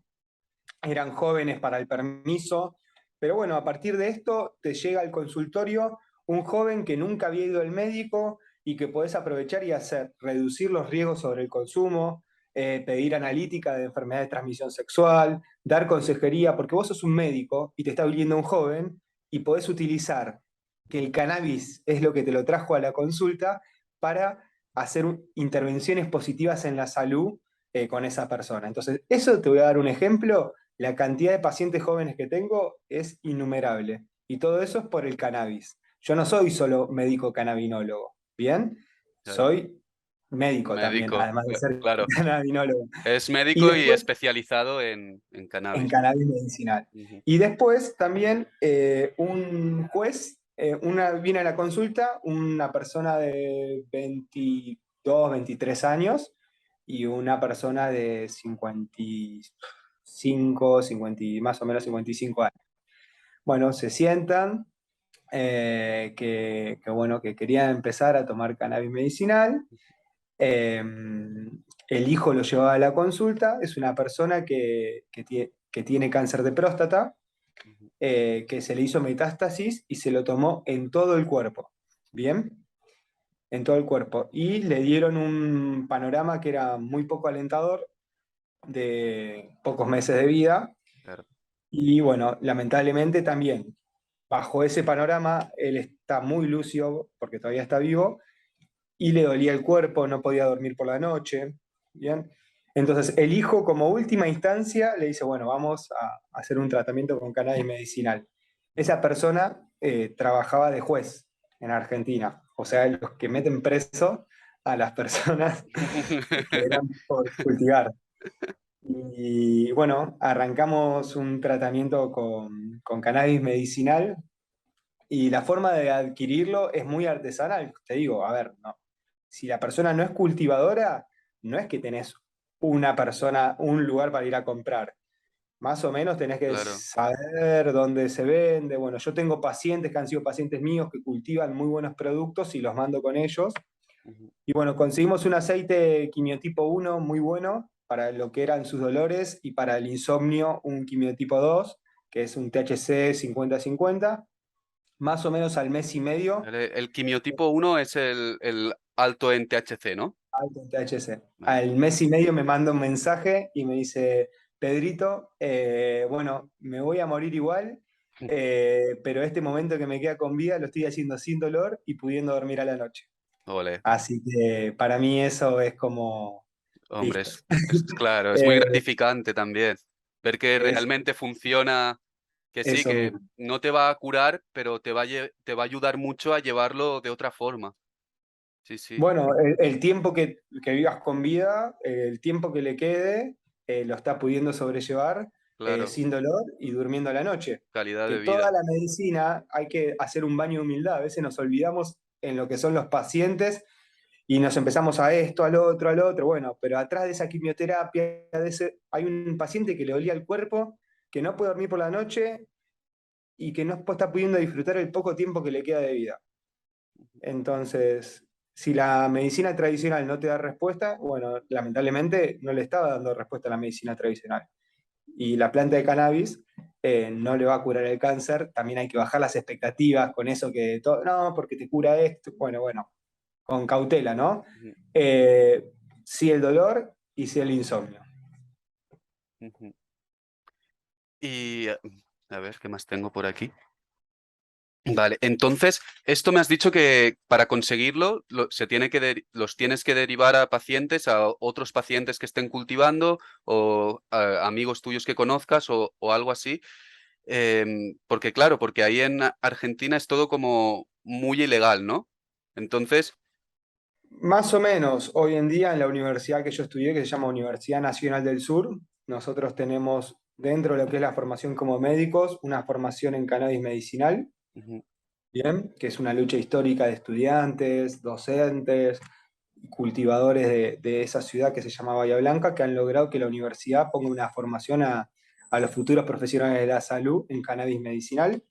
eran jóvenes para el permiso, pero bueno, a partir de esto te llega al consultorio un joven que nunca había ido al médico y que podés aprovechar y hacer, reducir los riesgos sobre el consumo, pedir analítica de enfermedad de transmisión sexual, dar consejería, porque vos sos un médico y te está viendo un joven y podés utilizar que el cannabis es lo que te lo trajo a la consulta para hacer intervenciones positivas en la salud con esa persona. Entonces, eso te voy a dar un ejemplo. La cantidad de pacientes jóvenes que tengo es innumerable. Y todo eso es por el cannabis. Yo no soy solo médico cannabinólogo, ¿bien? Claro. Soy médico también, Médico, además de ser claro. cannabinólogo. Es Y médico y después, especializado en en cannabis, ¿no? cannabis medicinal. Ujú. Y después también un juez, viene a la consulta una persona de 22, 23 años y una persona de 55, 50, más o menos 55 años. Bueno, se sientan, bueno, que querían empezar a tomar cannabis medicinal. Eh, el hijo lo llevaba a la consulta, es una persona que tiene cáncer de próstata que se le hizo metástasis y se lo tomó en todo el cuerpo. ¿Bien? En todo el cuerpo. Y le dieron un panorama que era muy poco alentador, de pocos meses de vida. Claro. Y bueno, lamentablemente también, bajo ese panorama, él está muy lúcido porque todavía está vivo y le dolía el cuerpo, no podía dormir por la noche. ¿Bien? Entonces, el hijo, como última instancia, le dice, bueno, vamos a hacer un tratamiento con cannabis medicinal. Esa persona trabajaba de juez en Argentina, o sea, los que meten preso a las personas que eran por cultivar. Y bueno, arrancamos un tratamiento con cannabis medicinal y la forma de adquirirlo es muy artesanal. Te digo, a ver, no. Si la persona no es cultivadora, no es que tenés una persona, un lugar para ir a comprar. Más o menos tenés que Claro. saber dónde se vende. Bueno, yo tengo pacientes que han sido pacientes míos que cultivan muy buenos productos y los mando con ellos. Ujú. Y bueno, conseguimos un aceite quimiotipo 1 muy bueno para lo que eran sus dolores y para el insomnio un quimiotipo 2 que es un THC 50-50 más o menos al mes y medio. El quimiotipo 1 es el alto en THC, ¿no? Alto en THC. Vale. Al mes y medio me manda un mensaje y me dice, Pedrito, bueno, me voy a morir igual, pero este momento que me queda con vida lo estoy haciendo sin dolor y pudiendo dormir a la noche. Ole. Así que para mí eso es como, Hombre, listo. es claro, es muy Eh, gratificante también ver que es realmente funciona, que sí, eso que mismo. no te va a curar, pero te va a ayudar mucho a llevarlo de otra forma. Sí, sí, Bueno, el tiempo que vivas con vida, el tiempo que le quede, lo está pudiendo sobrellevar claro, sin dolor y durmiendo a la noche. calidad Que de toda vida. la medicina hay que hacer un baño de humildad. A veces nos olvidamos en lo que son los pacientes y nos empezamos a esto, al otro, al otro. Bueno, pero atrás de esa quimioterapia, hay un paciente que le dolía el cuerpo, que no puede dormir por la noche y que no está pudiendo disfrutar el poco tiempo que le queda de vida. Entonces, si la medicina tradicional no te da respuesta, bueno, lamentablemente no le estaba dando respuesta a la medicina tradicional. Y la planta de cannabis no le va a curar el cáncer, también hay que bajar las expectativas con eso que todo, no, porque te cura esto, bueno, con cautela, ¿no? Ujú, Eh, sí el dolor y sí el insomnio. ujú. Y a ver, ¿qué más tengo por aquí? Vale, entonces, esto me has dicho que para conseguirlo se tiene que los tienes que derivar a pacientes, a otros pacientes que estén cultivando o a amigos tuyos que conozcas o algo así. Porque claro, porque ahí en Argentina es todo como muy ilegal, ¿no? Entonces, Más o menos, hoy en día en la universidad que yo estudié, que se llama Universidad Nacional del Sur, nosotros tenemos dentro de lo que es la formación como médicos, una formación en cannabis medicinal, ujú, ¿bien? Que es una lucha histórica de estudiantes, docentes, cultivadores de esa ciudad que se llama Bahía Blanca, que han logrado que la universidad ponga una formación a los futuros profesionales de la salud en cannabis medicinal.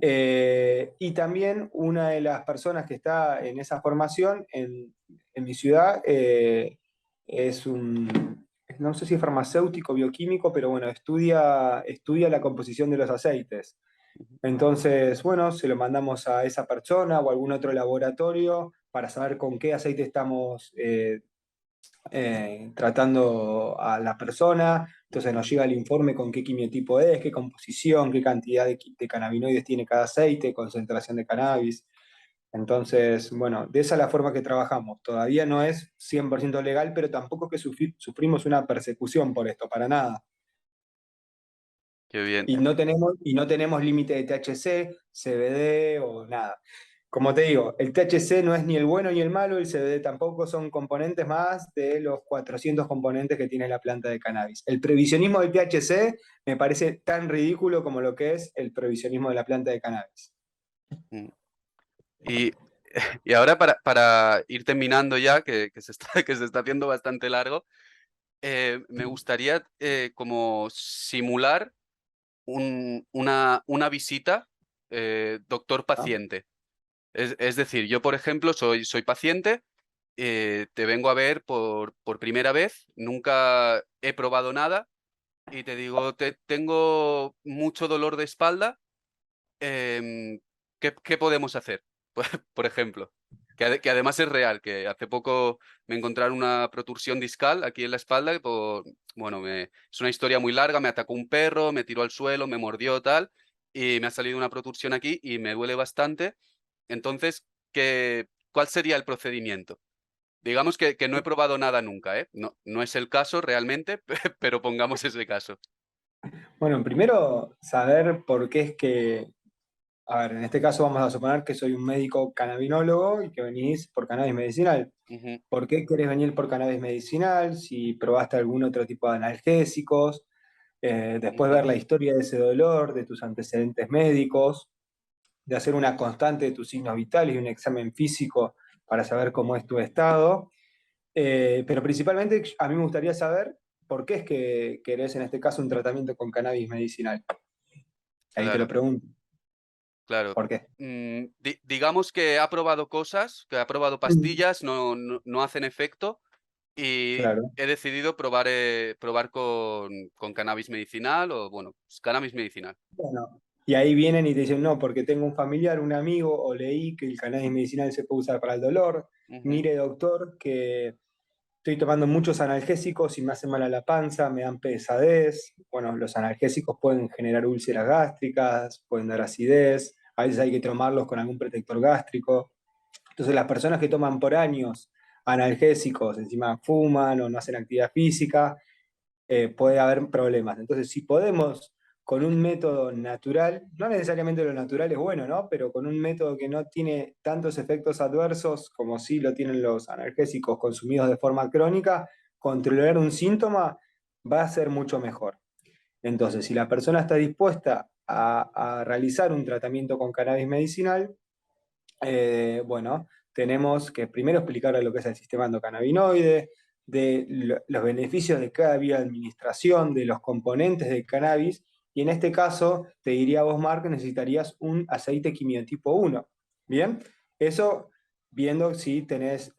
Y también una de las personas que está en esa formación en mi ciudad es un, no sé si es farmacéutico, bioquímico, pero bueno, estudia la composición de los aceites. ujú. Entonces, bueno, se lo mandamos a esa persona o a algún otro laboratorio para saber con qué aceite estamos tratando a la persona. Entonces nos llega el informe con qué quimiotipo es, qué composición, qué cantidad de cannabinoides tiene cada aceite, concentración de cannabis. Entonces, bueno, de esa es la forma que trabajamos. Todavía no es 100% legal, pero tampoco es que sufrimos una persecución por esto, para nada. Qué bien. Y no tenemos límite de THC, CBD o nada. Como te digo, el THC no es ni el bueno ni el malo, el CBD tampoco, son componentes más de los 400 componentes que tiene la planta de cannabis. El prohibicionismo del THC me parece tan ridículo como lo que es el prohibicionismo de la planta de cannabis. Mm. Y, y ahora para ir terminando ya, que se está, que se está haciendo bastante largo, me gustaría como simular una visita ¿No? doctor-paciente. Es decir, yo, por ejemplo, soy paciente, te vengo a ver por primera vez, nunca he probado nada y te digo, tengo mucho dolor de espalda, em, ¿qué podemos hacer? Por ejemplo, que además es real, que hace poco me encontraron una protusión discal aquí en la espalda, bueno, es una historia muy larga, me atacó un perro, me tiró al suelo, me mordió tal, y me ha salido una protusión aquí y me duele bastante. Entonces, ¿cuál sería el procedimiento? Digamos que no he probado nada nunca, ¿eh? No es el caso realmente, pero pongamos ese caso. Bueno, primero saber por qué es que, a ver, en este caso vamos a suponer que soy un médico cannabinólogo y que venís por cannabis medicinal. Ujú, ¿Por qué querés venir por cannabis medicinal? Si probaste algún otro tipo de analgésicos, después ujú, ver la historia de ese dolor, de tus antecedentes médicos, de hacer una constante de tus signos vitales y un examen físico para saber cómo es tu estado. Pero principalmente a mí me gustaría saber por qué es que querés en este caso un tratamiento con cannabis medicinal. Ahí te lo claro. pregunto. Claro. ¿Por qué? Digamos que ha probado cosas, que ha probado Mm. pastillas, no hacen efecto, y Claro. he decidido probar con cannabis medicinal o, bueno, pues, cannabis medicinal. Bueno, y ahí vienen y te dicen, no, porque tengo un familiar, un amigo, o leí que el cannabis medicinal se puede usar para el dolor. Ujú, Mire, doctor, que estoy tomando muchos analgésicos y me hace mal a la panza, me dan pesadez. Bueno, los analgésicos pueden generar úlceras gástricas, pueden dar acidez, a veces hay que tomarlos con algún protector gástrico. Entonces, las personas que toman por años analgésicos, encima fuman o no hacen actividad física, puede haber problemas. Entonces, si podemos con un método natural, no necesariamente lo natural es bueno, ¿no? Pero con un método que no tiene tantos efectos adversos como sí lo tienen los analgésicos consumidos de forma crónica, controlar un síntoma va a ser mucho mejor. Entonces, si la persona está dispuesta a realizar un tratamiento con cannabis medicinal, bueno, tenemos que primero explicarle lo que es el sistema endocannabinoide, de los beneficios de cada vía de administración, de los componentes del cannabis, y en este caso, te diría vos, Mark, que necesitarías un aceite quimiotipo 1. Bien, eso viendo si tenés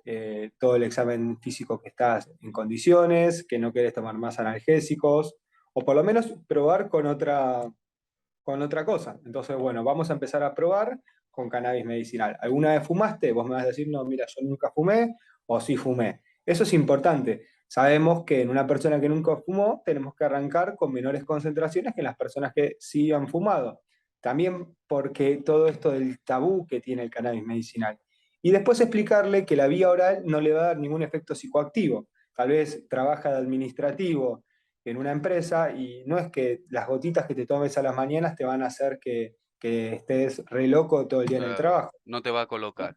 todo el examen físico que estás en condiciones, que no querés tomar más analgésicos, o por lo menos probar con otra cosa. Entonces, bueno, vamos a empezar a probar con cannabis medicinal. ¿Alguna vez fumaste? Vos me vas a decir, no, mira, yo nunca fumé o sí fumé. Eso es importante. Sabemos que en una persona que nunca fumó tenemos que arrancar con menores concentraciones que en las personas que sí han fumado. También porque todo esto del tabú que tiene el cannabis medicinal. Y después explicarle que la vía oral no le va a dar ningún efecto psicoactivo. Tal vez trabaja de administrativo en una empresa y no es que las gotitas que te tomes a las mañanas te van a hacer que estés re loco todo el día en el claro, trabajo. no te va a colocar.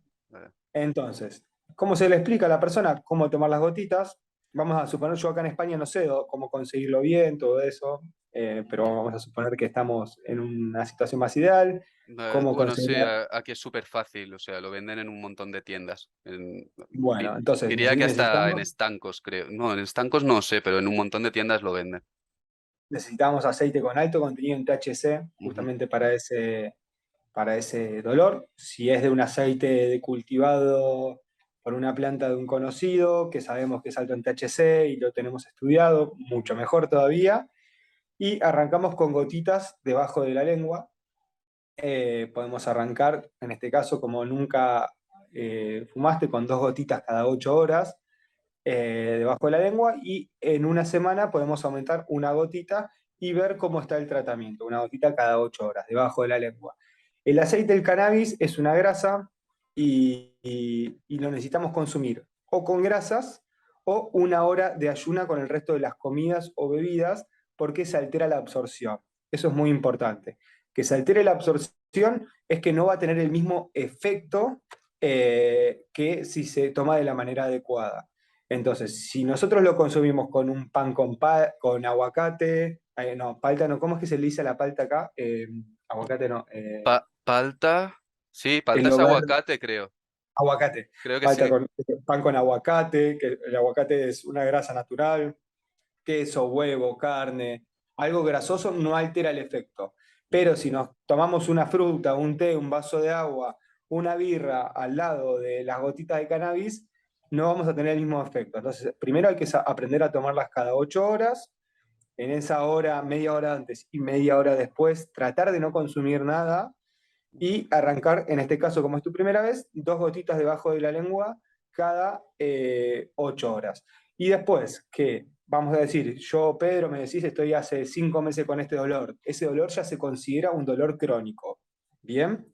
Entonces, ¿cómo se le explica a la persona cómo tomar las gotitas? Vamos a suponer, yo acá en España no sé cómo conseguirlo bien, todo eso, pero Ujú. vamos a suponer que estamos en una situación más ideal, cómo Bueno, sí, conseguirla. aquí es súper fácil, o sea, lo venden en un montón de tiendas. Bueno, entonces Diría que hasta en necesitamos, estancos, creo. No, en estancos no sé, pero en un montón de tiendas lo venden. necesitamos aceite con alto contenido en THC, Ujú, justamente para ese dolor. Si es de un aceite de cultivado por una planta de un conocido, que sabemos que es alto en THC y lo tenemos estudiado, mucho mejor todavía. Y arrancamos con gotitas debajo de la lengua. Podemos arrancar, en este caso, como nunca fumaste, con 2 gotitas cada 8 horas debajo de la lengua y en una semana podemos aumentar una gotita y ver cómo está el tratamiento, una gotita cada 8 horas debajo de la lengua. El aceite del cannabis es una grasa y lo necesitamos consumir o con grasas o una hora de ayuna con el resto de las comidas o bebidas porque se altera la absorción. Eso es muy importante. Que se altere la absorción es que no va a tener el mismo efecto que si se toma de la manera adecuada. Entonces, si nosotros lo consumimos con un pan con aguacate, no, palta no, ¿cómo es que se le dice a la palta acá? Aguacate no, Palta, sí, palta el es hogar, aguacate, creo. aguacate, Creo que palta sí. con pan con aguacate, que el aguacate es una grasa natural, queso, huevo, carne, algo grasoso no altera el efecto. Pero si nos tomamos una fruta, un té, un vaso de agua, una birra al lado de las gotitas de cannabis, no vamos a tener el mismo efecto. Entonces, primero hay que aprender a tomarlas cada 8 horas en esa hora, media hora antes y media hora después, tratar de no consumir nada y arrancar, en este caso, como es tu primera vez, 2 gotitas debajo de la lengua cada 8 horas. Y después, que vamos a decir, yo, Pedro, me decís, estoy hace 5 meses con este dolor. Ese dolor ya se considera un dolor crónico. ¿Bien?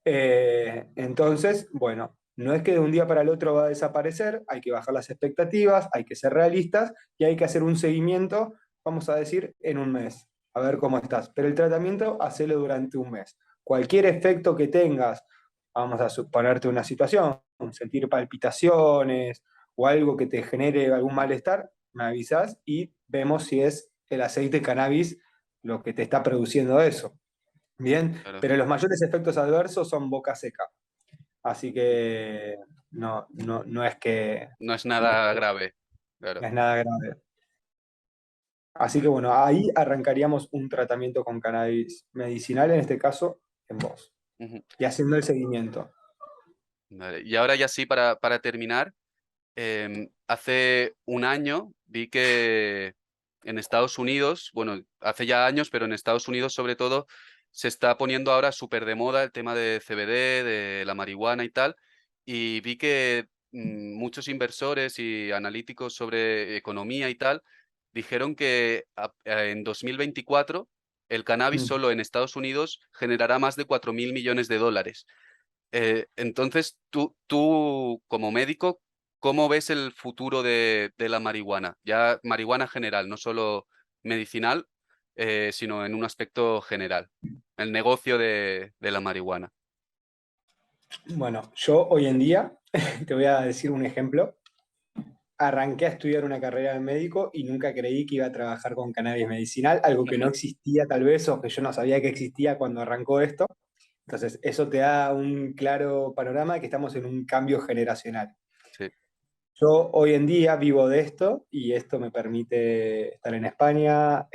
Entonces, bueno, no es que de un día para el otro va a desaparecer, hay que bajar las expectativas, hay que ser realistas y hay que hacer un seguimiento, vamos a decir, en un mes, a ver cómo estás. Pero el tratamiento, hacelo durante un mes. Cualquier efecto que tengas, vamos a suponerte una situación, sentir palpitaciones o algo que te genere algún malestar, me avisas y vemos si es el aceite de cannabis lo que te está produciendo eso. Bien, Claro. pero los mayores efectos adversos son boca seca. Así que no es que No es no nada grave, claro. es nada grave. Así que bueno, ahí arrancaríamos un tratamiento con cannabis medicinal, en este caso en vos, Ujú. y haciendo el seguimiento. Vale. Y ahora ya sí, para terminar, hace un año vi que en Estados Unidos, bueno, hace ya años, pero en Estados Unidos sobre todo, se está poniendo ahora súper de moda el tema de CBD, de la marihuana y tal, y vi que muchos inversores y analíticos sobre economía y tal dijeron que en 2024 el cannabis Mm. solo en Estados Unidos generará más de 4.000 millones de dólares. Entonces, tú como médico, ¿cómo ves el futuro de la marihuana? Ya marihuana general, no solo medicinal, sino en un aspecto general, el negocio de la marihuana. Bueno, yo hoy en día, te voy a decir un ejemplo, arranqué a estudiar una carrera de médico y nunca creí que iba a trabajar con cannabis medicinal, algo que no existía tal vez o que yo no sabía que existía cuando arrancó esto. Entonces, eso te da un claro panorama de que estamos en un cambio generacional. Sí. Yo hoy en día vivo de esto y esto me permite estar en España,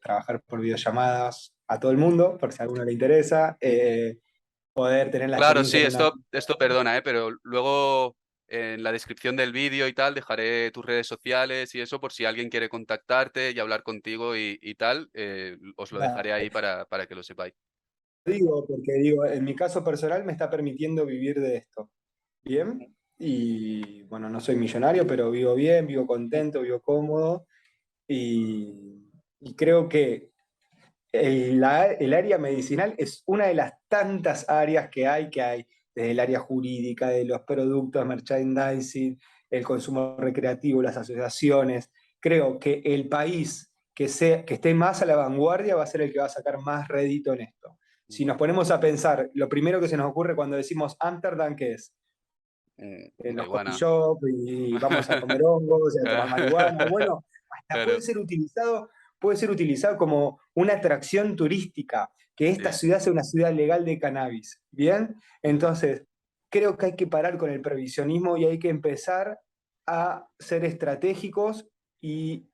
trabajar por videollamadas a todo el mundo, por si a alguno le interesa, poder tener la Claro, experiencia sí, en una... esto perdona, pero luego en la descripción del vídeo y tal dejaré tus redes sociales y eso por si alguien quiere contactarte y hablar contigo y tal, os lo dejaré ahí para que lo sepáis. Digo, porque digo, en mi caso personal me está permitiendo vivir de esto. Bien, y bueno, no soy millonario, pero vivo bien, vivo contento, vivo cómodo y creo que el área medicinal es una de las tantas áreas que hay desde el área jurídica, de los productos, merchandising, el consumo recreativo, las asociaciones. Creo que el país que esté más a la vanguardia va a ser el que va a sacar más rédito en esto. Si nos ponemos a pensar, lo primero que se nos ocurre cuando decimos Amsterdam, ¿qué es? Los coffee Marihuana. shops y vamos a comer hongos y a tomar marihuana. Bueno, hasta Claro, puede ser utilizado como una atracción turística, que esta sí. ciudad sea una ciudad legal de cannabis. ¿Bien? Entonces, creo que hay que parar con el previsionismo y hay que empezar a ser estratégicos y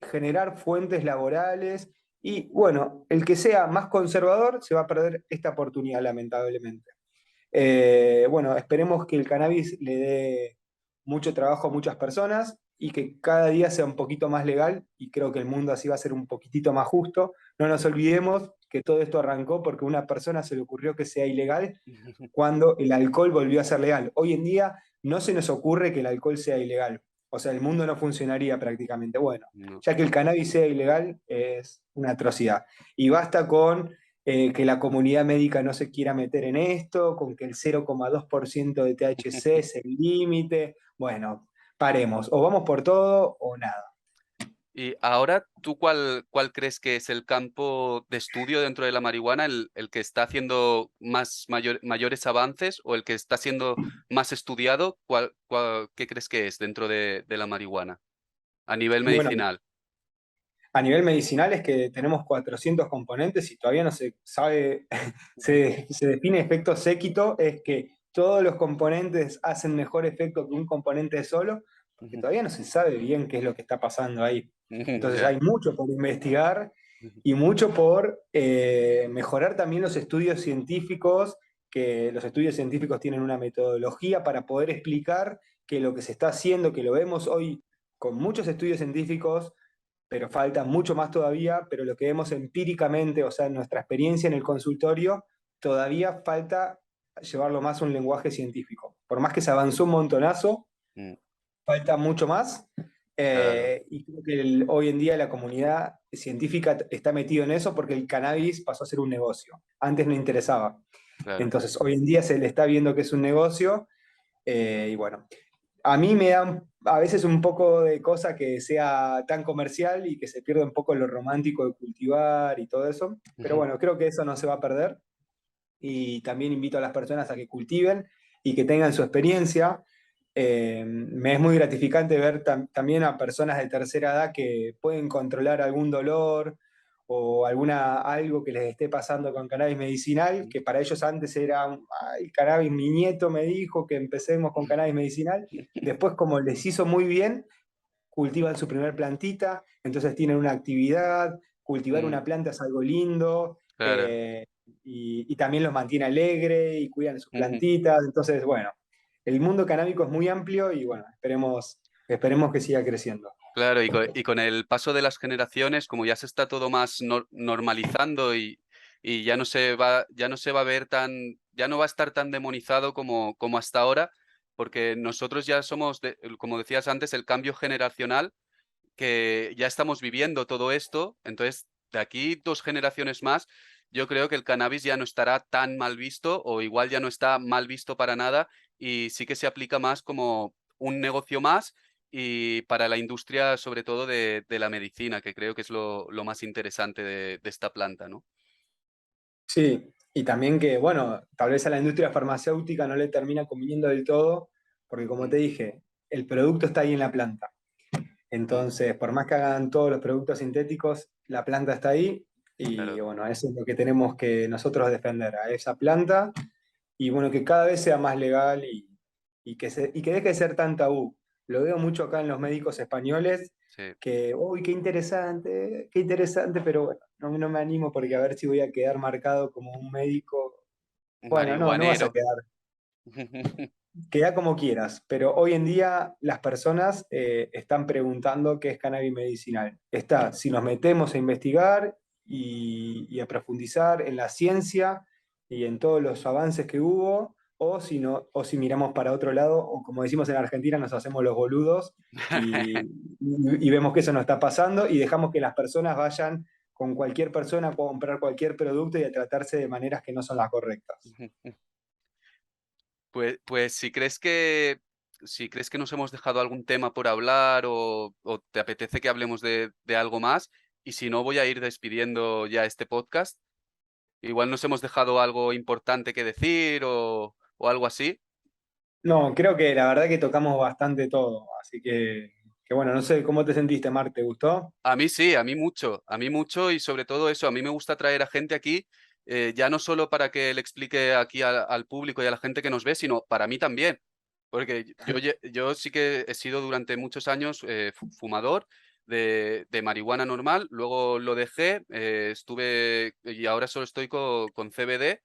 generar fuentes laborales. Y bueno, el que sea más conservador se va a perder esta oportunidad, lamentablemente. Bueno, esperemos que el cannabis le dé mucho trabajo a muchas personas y que cada día sea un poquito más legal y creo que el mundo así va a ser un poquitito más justo. No nos olvidemos que todo esto arrancó porque a una persona se le ocurrió que sea ilegal cuando el alcohol volvió a ser legal. Hoy en día no se nos ocurre que el alcohol sea ilegal. O sea, el mundo no funcionaría prácticamente. Bueno, No. ya que el cannabis sea ilegal es una atrocidad. Y basta con que la comunidad médica no se quiera meter en esto, con que el 0,2% de THC es el límite. Bueno, paremos, o vamos por todo o nada. Y ahora, ¿tú cuál crees que es el campo de estudio dentro de la marihuana, el que está haciendo mayores avances o el que está siendo más estudiado? ¿Qué crees que es dentro de la marihuana a nivel Bueno, medicinal? a nivel medicinal es que tenemos 400 componentes y todavía no se sabe, se define efecto séquito, es que todos los componentes hacen mejor efecto que un componente solo, porque Ujú. todavía no se sabe bien qué es lo que está pasando ahí. Entonces Ya. hay mucho por investigar y mucho por mejorar también los estudios científicos, que los estudios científicos tienen una metodología para poder explicar que lo que se está haciendo, que lo vemos hoy con muchos estudios científicos, pero falta mucho más todavía, pero lo que vemos empíricamente, o sea, en nuestra experiencia en el consultorio, todavía falta llevarlo más a un lenguaje científico. Por más que se avanzó un montonazo, Mm, falta mucho más. claro, Y creo que hoy en día la comunidad científica está metido en eso porque el cannabis pasó a ser un negocio. Antes no interesaba. claro. Entonces, hoy en día se le está viendo que es un negocio. Y bueno, a mí me da a veces un poco de cosa que sea tan comercial y que se pierda un poco lo romántico de cultivar y todo eso. Pero bueno, creo que eso no se va a perder. Y también invito a las personas a que cultiven y que tengan su experiencia. Me es muy gratificante ver también a personas de tercera edad que pueden controlar algún dolor o algo que les esté pasando con cannabis medicinal, que para ellos antes era, ay, cannabis, mi nieto me dijo que empecemos con cannabis medicinal. Después, como les hizo muy bien, cultivan su primer plantita, entonces tienen una actividad, cultivar Mm, una planta es algo lindo, claro. y también los mantiene alegre y cuidan sus plantitas, entonces bueno, el mundo canábico es muy amplio y bueno, esperemos que siga creciendo. Claro, y con el paso de las generaciones, como ya se está todo más normalizando y ya no se va a ver tan, ya no va a estar tan demonizado como hasta ahora, porque nosotros ya somos, como decías antes, el cambio generacional, que ya estamos viviendo todo esto. Entonces, de aquí 2 generaciones más, yo creo que el cannabis ya no estará tan mal visto, o igual ya no está mal visto para nada, y sí que se aplica más como un negocio más, y para la industria, sobre todo de la medicina, que creo que es lo más interesante de esta planta, ¿no? Sí, y también que, bueno, tal vez a la industria farmacéutica no le termina conviniendo del todo, porque como te Mm, dije, el producto está ahí en la planta. mm, Entonces, por más que hagan todos los productos sintéticos, la planta está ahí y claro. bueno, eso es lo que tenemos que nosotros defender, a esa planta y bueno, que cada vez sea más legal y que deje de ser tan tabú. Lo veo mucho acá en los médicos españoles, Sí. que, uy, qué interesante, pero bueno, no me animo porque a ver si voy a quedar marcado como un médico. Bueno, no vas a Marihuanero. quedar. Queda como quieras, pero hoy en día las personas están preguntando qué es cannabis medicinal. Está, si nos metemos a investigar y a profundizar en la ciencia y en todos los avances que hubo, o si, no, o si miramos para otro lado, o como decimos en Argentina, nos hacemos los boludos y vemos que eso no está pasando y dejamos que las personas vayan con cualquier persona a comprar cualquier producto y a tratarse de maneras que no son las correctas. Pues si crees que nos hemos dejado algún tema por hablar, o te apetece que hablemos de algo más, y si no, voy a ir despidiendo ya este podcast. Igual nos hemos dejado algo importante que decir, o algo así. No, creo que la verdad que tocamos bastante todo, así que bueno, no sé cómo te sentiste, Mar, ¿te gustó? A mí sí, a mí mucho, y sobre todo eso, a mí me gusta traer a gente aquí, ya no solo para que le explique aquí al público y a la gente que nos ve, sino para mí también. Porque yo sí que he sido durante muchos años fumador de marihuana normal, luego lo dejé, estuve y ahora solo estoy con CBD.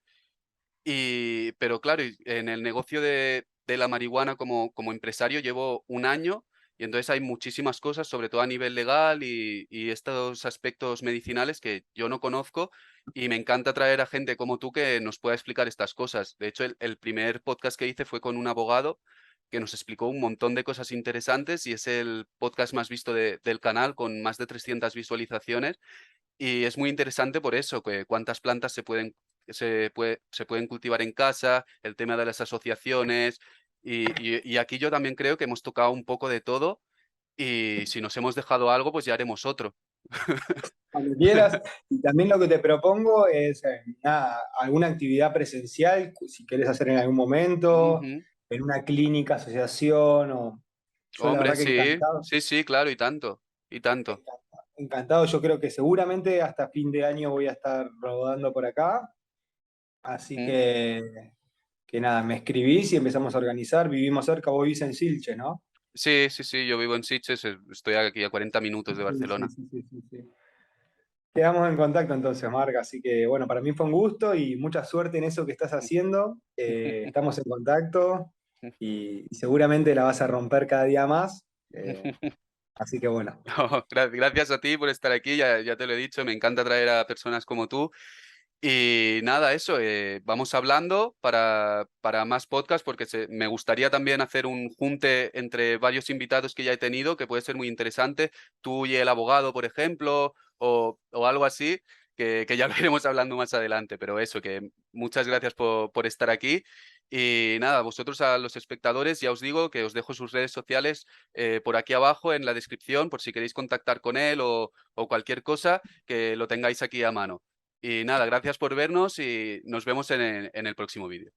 Pero claro, en el negocio de la marihuana como empresario llevo un año, y entonces hay muchísimas cosas, sobre todo a nivel legal y estos aspectos medicinales que yo no conozco, y me encanta traer a gente como tú que nos pueda explicar estas cosas. De hecho, el primer podcast que hice fue con un abogado que nos explicó un montón de cosas interesantes, y es el podcast más visto del canal, con más de 300 visualizaciones. Y es muy interesante por eso, que cuántas plantas se pueden cultivar en casa, el tema de las asociaciones, y aquí yo también creo que hemos tocado un poco de todo, y si nos hemos dejado algo, pues ya haremos otro. Cuando quieras. Y también lo que te propongo es nada, alguna actividad presencial, si querés hacer en algún momento, Ujú. en una clínica, asociación, o yo la Hombre, verdad que sí, encantado, sí, sí, claro, y tanto, y tanto. encantado, encantado. Yo creo que seguramente hasta fin de año voy a estar rodando por acá, así Mm. que nada, me escribís y empezamos a organizar. Vivimos cerca, vos vivís en Silche, ¿no? Sí, sí, sí, yo vivo en Sitges, estoy aquí a 40 minutos de Sí, sí, Barcelona. sí, sí, sí, sí. Quedamos en contacto entonces, Marga. Así que bueno, para mí fue un gusto y mucha suerte en eso que estás haciendo. Estamos en contacto y seguramente la vas a romper cada día más. Así que bueno, No, gracias a ti por estar aquí, ya te lo he dicho, me encanta traer a personas como tú. Y nada, eso, vamos hablando para más podcast porque me gustaría también hacer un junte entre varios invitados que ya he tenido, que puede ser muy interesante, tú y el abogado, por ejemplo, o algo así, que ya lo iremos hablando más adelante, pero eso, que muchas gracias por estar aquí. Y nada, vosotros a los espectadores ya os digo que os dejo sus redes sociales por aquí abajo en la descripción por si queréis contactar con él o cualquier cosa, que lo tengáis aquí a mano. Y nada, gracias por vernos y nos vemos en el próximo vídeo.